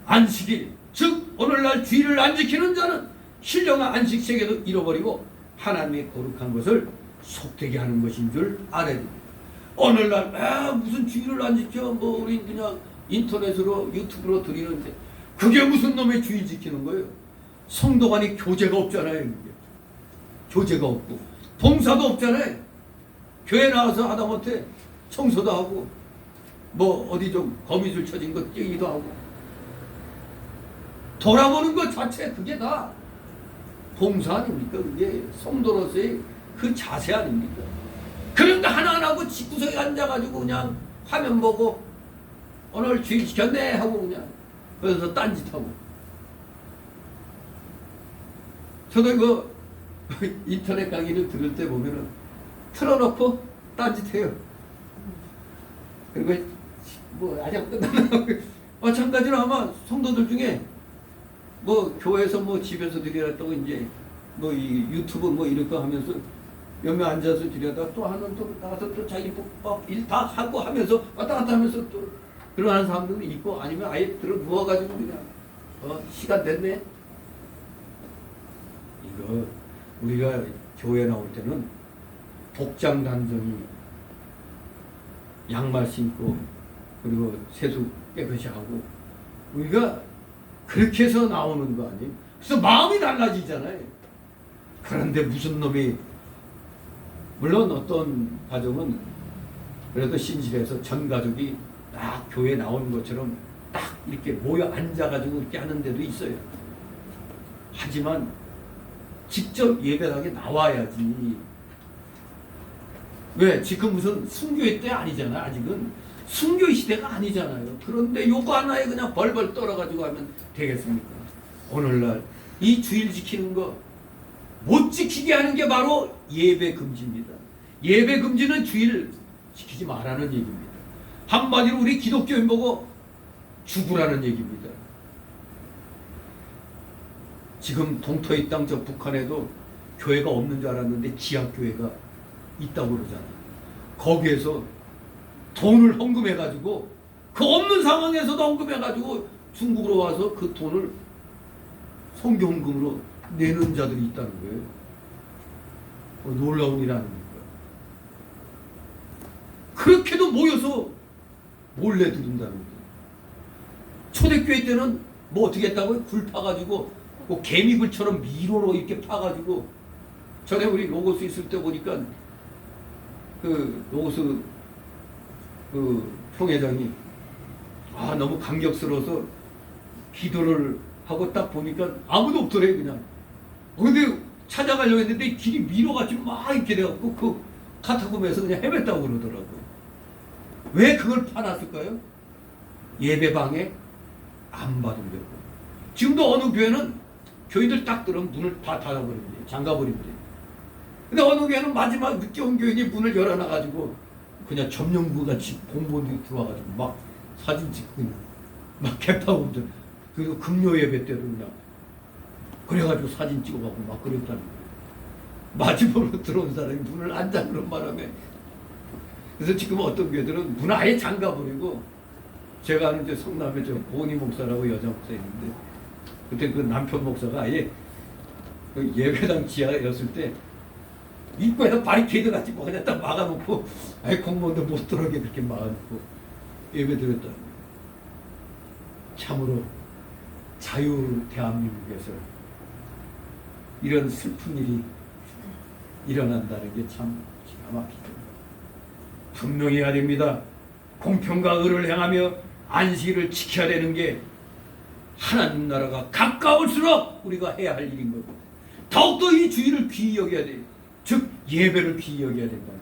안식일 즉 오늘날 주일을 안 지키는 자는 신령한 안식 세계도 잃어버리고 하나님의 거룩한 것을 속되게 하는 것인 줄 알아야 됩니다. 오늘날 무슨 주일을 안 지켜 우리 그냥 인터넷으로 유튜브로 드리는데 그게 무슨 놈의 주일 지키는 거예요? 성도 간에 교제가 없잖아요. 그게. 교제가 없고 봉사도 없잖아요. 교회 나와서 하다못해 청소도 하고 어디 좀 거미줄 쳐진 거 떼기도 하고 돌아보는 것 자체 그게 다 봉사 아닙니까? 그게 성도로서의 그 자세 아닙니까? 그런데 하나하나고 집구석에 앉아가지고 그냥 화면 보고 오늘 주일 지켰네 하고 그냥 그래서 딴짓하고. 저도 이거 인터넷 강의를 들을 때 보면은 틀어놓고 딴짓해요. 그리고 아직 끝나나 마찬가지로 아마 성도들 중에 교회에서 집에서 드리랬다고 이제 이 유튜브 이런 거 하면서 몇 명 앉아서 드려다가 또 하는 또 나가서 또 자기 일 다 하고 하면서 왔다 갔다 하면서 또 그러는 사람들도 있고 아니면 아예 들어 누워가지고 그냥 시간 됐네. 이거 우리가 교회 나올 때는 복장 단정히 양말 신고 그리고 세수 깨끗이 하고 우리가 그렇게 해서 나오는 거 아니에요? 그래서 마음이 달라지잖아요. 그런데 무슨 놈이 물론 어떤 가정은 그래도 신실해서 전 가족이 딱 교회 나오는 것처럼 딱 이렇게 모여 앉아가지고 이렇게 하는 데도 있어요. 하지만 직접 예배당에 나와야지. 왜? 지금 무슨 순교의 때 아니잖아요. 아직은 순교의 시대가 아니잖아요. 그런데 요거 하나에 그냥 벌벌 떨어가지고 하면 되겠습니까? 오늘날 이 주일 지키는 거 못 지키게 하는 게 바로 예배 금지입니다. 예배 금지는 주일 지키지 말라는 얘기입니다. 한마디로 우리 기독교인 보고 죽으라는 얘기입니다. 지금 동토의 땅 저 북한에도 교회가 없는 줄 알았는데 지하교회가 있다고 그러잖아요. 거기에서 돈을 헌금해가지고 그 없는 상황에서도 헌금해가지고 중국으로 와서 그 돈을 선교 헌금으로 내는 자들이 있다는 거예요. 놀라운 일 아닙니까? 그렇게도 모여서 몰래 드린다는 거예요. 초대교회 때는 어떻게 했다고요? 굴 파가지고 개미굴처럼 미로로 이렇게 파가지고 전에 우리 로고스 있을 때 보니까 그 로고스 그 총회장이 너무 감격스러워서 기도를 하고 딱 보니까 아무도 없더래 그냥. 근데 찾아가려고 했는데 길이 미로같이 막 이렇게 돼갖고 카타콤에서 그냥 헤맸다고 그러더라고요. 왜 그걸 파놨을까요? 예배방에 안 받으려고. 지금도 어느 교회는 교인들 딱 들으면 문을 다 닫아버립니다. 잠가버립니다. 근데 어느 교회는 마지막 늦게 온 교인이 문을 열어놔가지고 그냥 점령부 같이 공무원들이 들어와가지고 막 사진 찍고 그냥 막 개파고 그리고 금요 예배 때도 그냥 그래가지고 사진 찍어가고 막 그랬다는 거예요. 마지막으로 들어온 사람이 문을 안 잠그는 바람에. 그래서 지금 어떤 교회들은 문 아예 잠가버리고, 제가 아는 이제 성남에 저 보니 목사라고 여자 목사 있는데, 그때 그 남편 목사가 아예 그 예배당 지하였을 때 입구에서 바리케이드 같이 뭐 그냥 딱 막아놓고 아예 공무원들 못 들어오게 그렇게 막아놓고 예배 드렸다는 거예요. 참으로 자유 대한민국에서 이런 슬픈 일이 일어난다는 게 참 기가 막히죠. 분명히 해야 됩니다. 공평과 의를 행하며 안식일을 지켜야 되는 게 하나님 나라가 가까울수록 우리가 해야 할 일인 거고, 더욱더 이 주일을 귀히 여겨야 돼요. 즉 예배를 귀히 여겨야 된다는 거예요.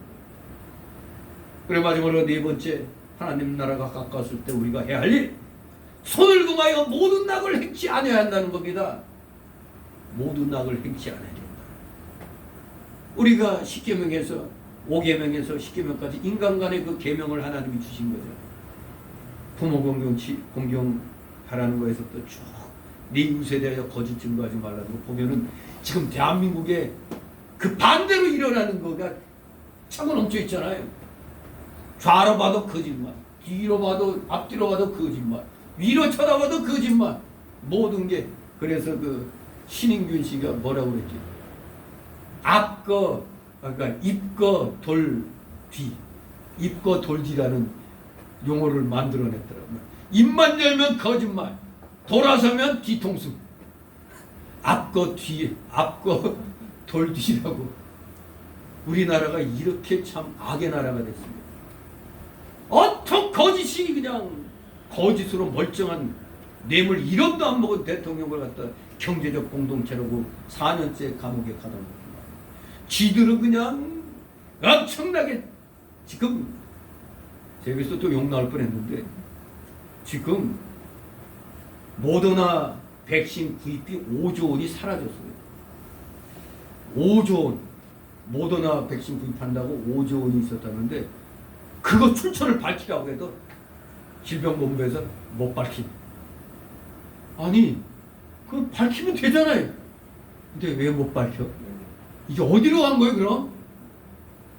그리고 마지막으로 네 번째, 하나님 나라가 가까웠을 때 우리가 해야 할 일, 손을 동하여 모든 낙을 행치 않아야 한다는 겁니다. 모든 낙을 행치 않아야 된다. 우리가 10계명에서 5계명에서 10계명까지 인간간의 그 계명을 하나님이 주신 거죠. 부모 공경하라는 거에서부터 쭉 네 이웃에 대하여 거짓 증거하지 말라는 거 보면은 지금 대한민국에 그 반대로 일어나는 거가 차고 넘쳐 있잖아요. 좌로 봐도 거짓말, 뒤로 봐도 앞뒤로 봐도 거짓말, 위로 쳐다봐도 거짓말, 모든 게. 그래서 그 신인균 씨가 뭐라고 그랬지? 앞거, 그러니까 입거 돌 뒤, 입거 돌 뒤라는 용어를 만들어냈더라고요. 입만 열면 거짓말, 돌아서면 뒤통수. 앞거 뒤, 앞거 돌 뒤라고. 우리나라가 이렇게 참 악의 나라가 됐습니다. 어떤 거짓이 그냥 거짓으로 멀쩡한 뇌물 1원도 안 먹은 대통령을 갖다 경제적 공동체라고 4년째 감옥에 가다 놓고, 지들은 그냥 엄청나게, 지금 제비에서 또 욕 나올 뻔했는데, 지금 모더나 백신 구입비 5조 원이 사라졌어요. 5조 원. 모더나 백신 구입한다고 5조 원이 있었다는데, 그거 출처를 밝히라고 해도 질병본부에서 못 밝힌. 아니, 그거 밝히면 되잖아요. 근데 왜 못 밝혀? 이게 어디로 간 거예요, 그럼?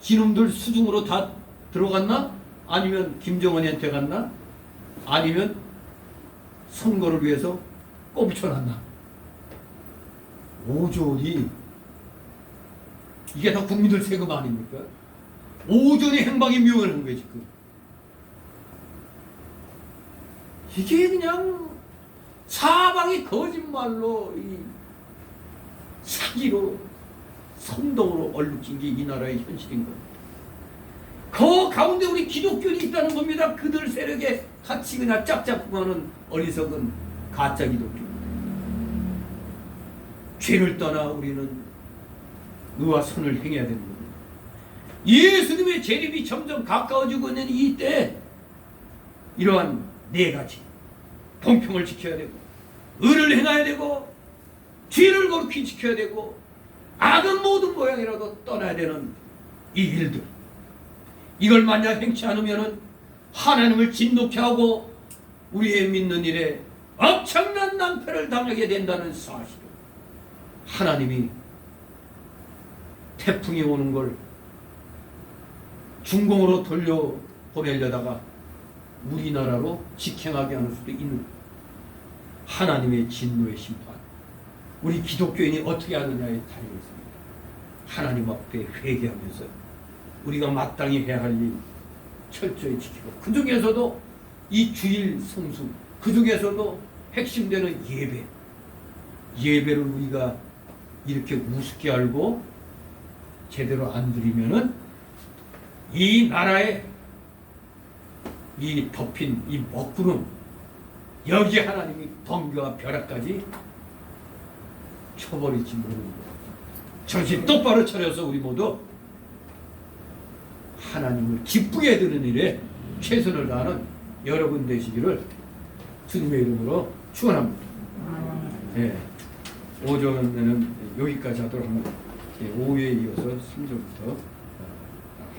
지놈들 수중으로 다 들어갔나? 아니면 김정은한테 갔나? 아니면 선거를 위해서 꼼쳐놨나? 5조 원이, 이게 다 국민들 세금 아닙니까? 5조 원이 행방이 묘한 거예요, 지금. 이게 그냥 사방이 거짓말로, 이 사기로, 선동으로 얼룩진 게 이 나라의 현실인 겁니다. 그 가운데 우리 기독교인이 있다는 겁니다. 그들 세력에 같이 그냥 짝짝꿍하는 어리석은 가짜 기독교. 죄를 떠나 우리는 의와 선을 행해야 되는 겁니다. 예수님의 재림이 점점 가까워지고 있는 이때 이러한 네 가지, 공평을 지켜야 되고, 의를 행해야 되고, 죄를 거룩히 지켜야 되고, 악은 모든 모양이라도 떠나야 되는 이 일들, 이걸 만약 행치 않으면 하나님을 진노케 하고 우리의 믿는 일에 엄청난 낭패를 당하게 된다는 사실을, 하나님이 태풍이 오는 걸 중공으로 돌려보내려다가 우리나라로 직행하게 하는 수도 있는 하나님의 진노의 심판, 우리 기독교인이 어떻게 하느냐에 달려 있습니다. 하나님 앞에 회개하면서 우리가 마땅히 해야 할 일 철저히 지키고, 그 중에서도 이 주일 성수, 그 중에서도 핵심되는 예배를 우리가 이렇게 우습게 알고 제대로 안 드리면은 이 나라에 이 덮인 이 먹구름, 여기 하나님이 번개와 벼락까지 쳐버릴지 모르는 거예요. 정신 똑바로 차려서 우리 모두 하나님을 기쁘게 드는 일에 최선을 다하는 여러분 되시기를 주님의 이름으로 축원합니다. 예, 오전에는 여기까지 하도록 합니다. 예, 오후에 이어서 3절부터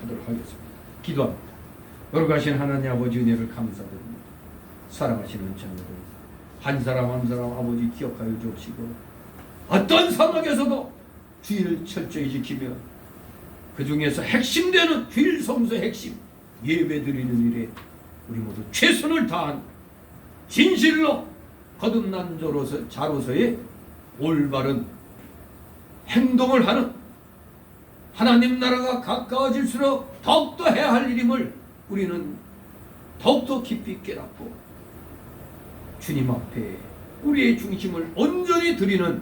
하도록 하겠습니다. 기도합니다. 거룩하신 하나님 아버지 은혜를 감사드립니다. 사랑하시는 자녀들 한 사람 한 사람 아버지 기억하여 주시고 어떤 상황에서도 주의를 철저히 지키며 그 중에서 핵심되는 주일 성수의 핵심 예배 드리는 일에 우리 모두 최선을 다한 진실로 거듭난 자로서의 올바른 행동을 하는 하나님 나라가 가까워질수록 더욱더 해야 할 일임을 우리는 더욱더 깊이 깨닫고 주님 앞에 우리의 중심을 온전히 드리는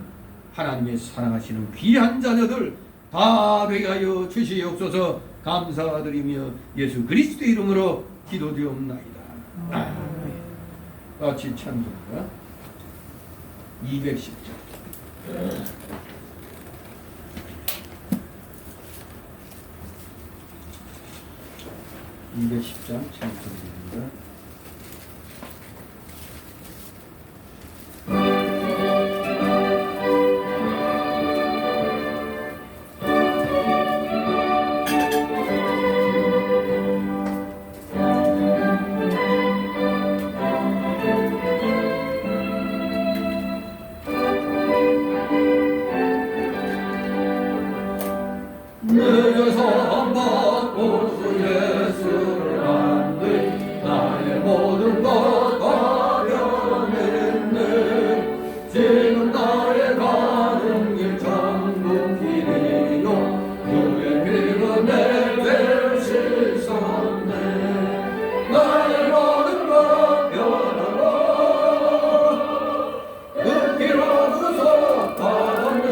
하나님의 사랑하시는 귀한 자녀들 다 되게 하여 주시옵소서. 감사드리며 예수 그리스도 이름으로 기도드리옵나이다. 아멘. 같이 찬송가 210장 210장 찬송입니다. 늦어서 먹고 주 예수를 안돼 나의 모든 것 가려냈네 지금 나의 가는 길 전부 길이요 그의 피로 내 죄를 씻었네 나의 모든 것 변하고 그 피로 구속받았네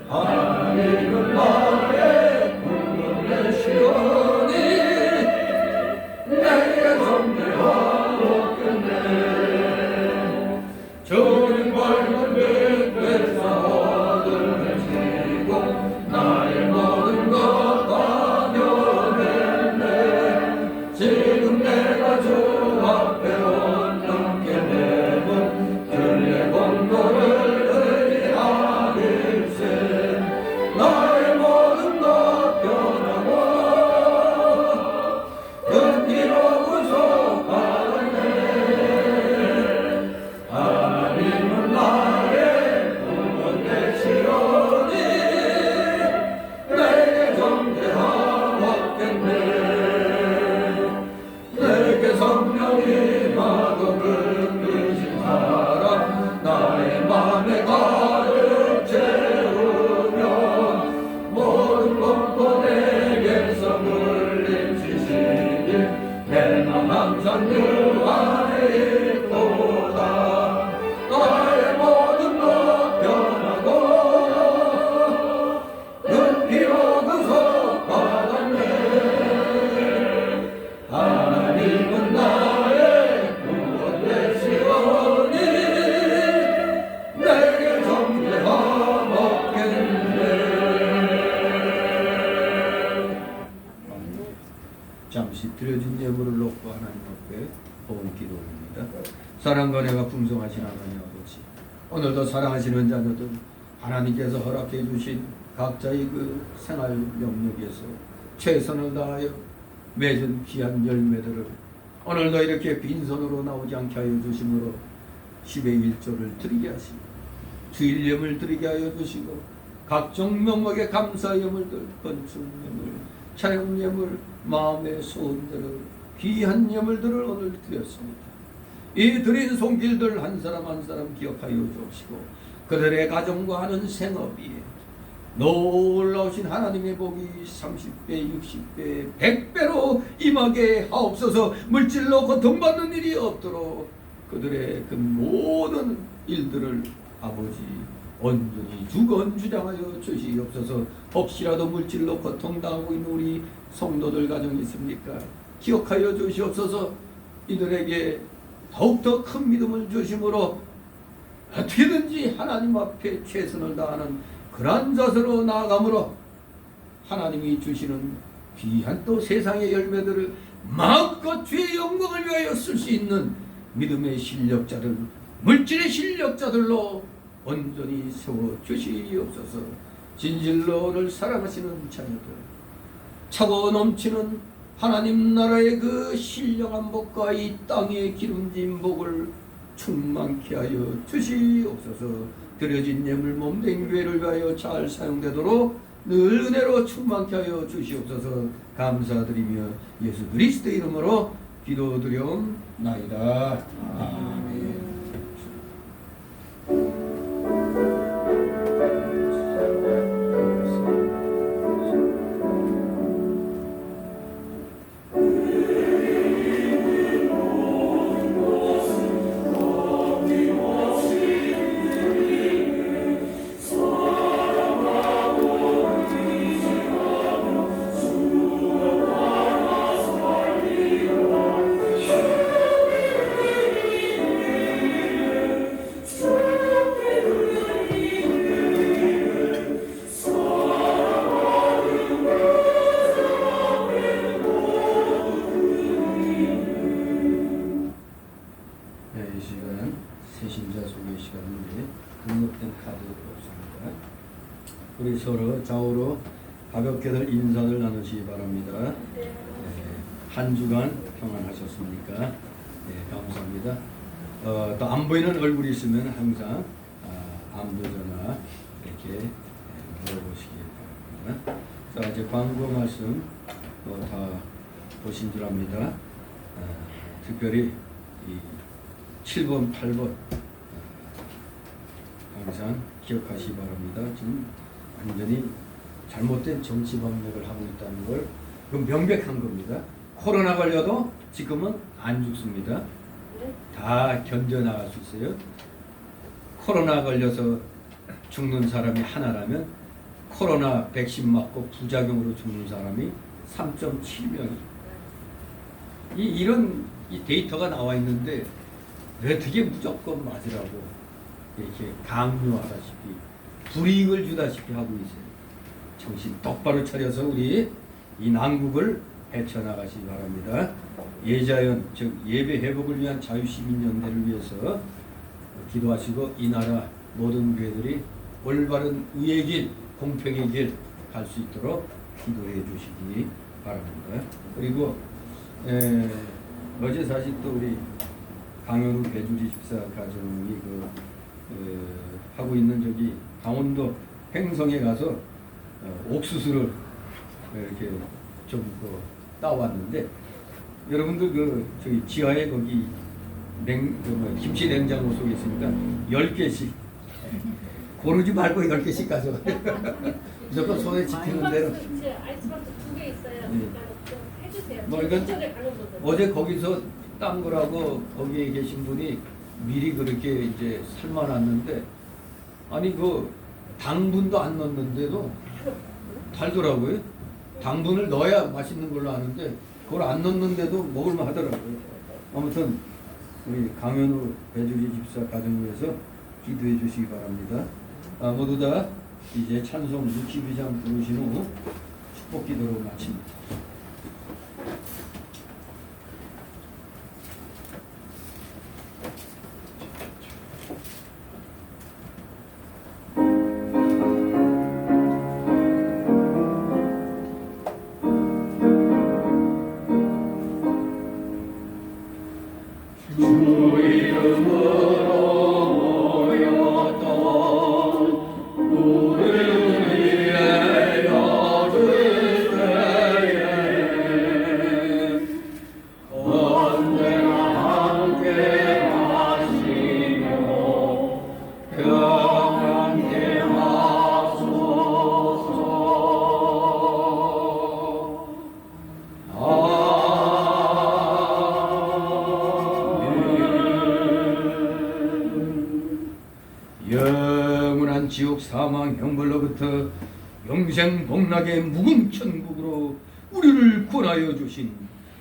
하나님은 나의 구원의 시온이 내게 존재하겠네 주님 밝은 빛에서 얻어내시고 나의 모든 것 가려냈네 지금 내가 주 앞에 온전케 내본 주의 공로를 의지하길세 나의 모든 것 변하고 그 피로 구속받았네 하나님은 나의 구원 되시오니 내게 존재하겠네 내게 성령이 마도 끊기신 사람 나의 맘에 가득 채우며 모든 것도 내게서 물림치시길 내 맘 항상 그 안에 있도다 나의 모든 것 변하고 그 피로 구속받았네 하나님은 나의 구원 되시오니 내게 존재하겠네 잠시 드려진 예물을 놓고 하나님 앞에 보온 기도합니다. 사랑과 은혜가 풍성하신 하나님 아버지 오늘도 사랑하시는 자녀들 하나님께서 허락해 주신 각자의 그 생활 영역에서 최선을 다하여 맺은 귀한 열매들을 오늘도 이렇게 빈손으로 나오지 않게 하여 주심으로 10의 1조를 드리게 하시고 주일 예물 드리게 하여 주시고 각종 명목의 감사 예물들 건축 예물 찬양 예물 마음의 소원들을 귀한 예물들을 오늘 드렸습니다. 이 드린 손길들 한 사람 한 사람 기억하여 주시고 그들의 가정과 하는 생업이 놀라우신 하나님의 복이 30배, 60배, 100배로 임하게 하옵소서. 물질로 고통받는 일이 없도록 그들의 그 모든 일들을 아버지 온전히 주건주장하여 주시옵소서. 혹시라도 물질로 고통당하고 있는 우리 성도들 가정이 있습니까? 기억하여 주시옵소서. 이들에게 더욱더 큰 믿음을 주심으로 어떻게든지 하나님 앞에 최선을 다하는 그러한 자세로 나아가므로 하나님이 주시는 귀한 또 세상의 열매들을 마음껏 주의 영광을 위하여 쓸 수 있는 믿음의 실력자들, 물질의 실력자들로 온전히 세워 주시옵소서. 진실로 오늘 사랑하시는 자녀들, 차고 넘치는 하나님 나라의 그 신령한 복과 이 땅의 기름진 복을 충만케 하여 주시옵소서. 드려진 예물 몸된 교회를 위하여 잘 사용되도록 늘 은혜로 충만케 하여 주시옵소서. 감사드리며 예수 그리스도의 이름으로 기도드려옵나이다. 아멘. 이 시간은 새신자 소개 시간인데 등록된 카드 없습니다. 우리 서로 좌우로 가볍게들 인사를 나누시기 바랍니다. 한 주간 평안하셨습니까? 감사합니다. 또 안 보이는 얼굴이 있으면 항상 안부 전화 이렇게 물어보시기 바랍니다. 자, 이제 광고 말씀 다 보신 줄 압니다. 특별히 이 7번, 8번 항상 기억하시기 바랍니다. 지금 완전히 잘못된 정치 방역을 하고 있다는 걸 그건 명백한 겁니다. 코로나 걸려도 지금은 안 죽습니다. 다 견뎌나갈 수 있어요. 코로나 걸려서 죽는 사람이 하나라면 코로나 백신 맞고 부작용으로 죽는 사람이 3.7명이 이런 이 데이터가 나와 있는데 어떻게 무조건 맞으라고 이렇게 강요하다시피 불이익을 주다시피 하고 있어요. 정신 똑바로 차려서 우리 이 난국을 헤쳐나가시기 바랍니다. 예자연 즉 예배 회복을 위한 자유시민연대를 위해서 기도하시고 이 나라 모든 교회들이 올바른 의의 길, 공평의 길 갈 수 있도록 기도해 주시기 바랍니다. 그리고 어제 사실 또 우리 강현우 배주리 집사 가정이 하고 있는 저기 강원도 횡성에 가서 옥수수를 이렇게 좀 따왔는데 여러분들 저기 지하에 거기 김치 냉장고 속에 있으니까 10개씩 고르지 말고 10개씩 가져가요. 무조건 손에 집히는 대로. 아이스박스 2개 있어요. 그러니까 좀 해주세요. 뭐 이건 어제 거기서 딴 거라고 거기에 계신 분이 미리 그렇게 이제 삶아놨는데 아니 당분도 안 넣었는데도 달더라고요. 당분을 넣어야 맛있는 걸로 아는데 그걸 안 넣는데도 먹을만 하더라고요. 아무튼 우리 강현우 배주리 집사 가정 위해서 기도해 주시기 바랍니다. 모두 다 이제 찬송 62장 부르신 후 축복 기도로 마칩니다. 영원한 지옥 사망 형벌로부터 영생 복락의 묵은 천국으로 우리를 구원하여 주신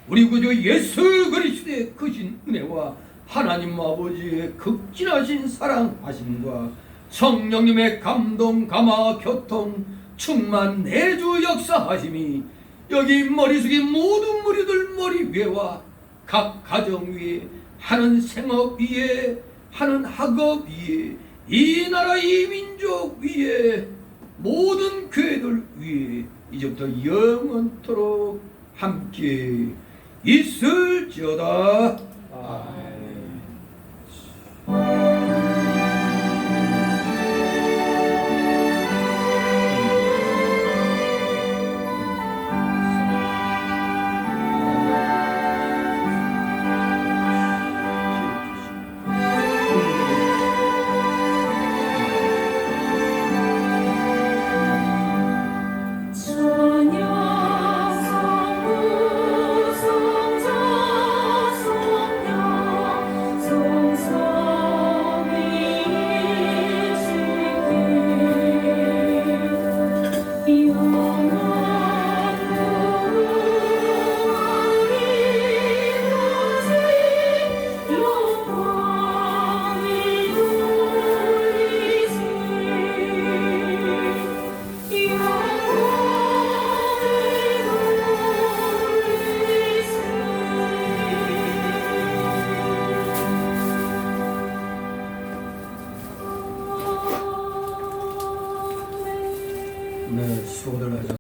우리 구주 예수 그리스도의 크신 은혜와 하나님 아버지의 극진하신 사랑하심과 성령님의 감동 감화 교통 충만 내주 역사하심이 여기 머리 숙인 모든 무리들 머리 위에와 각 가정 위에 하는 생업 위에 하는 학업 위에 이 나라 이 민족 위에 모든 교회들 위에 이제부터 영원토록 함께 있을지어다. 네, 수고들 하셨습니다.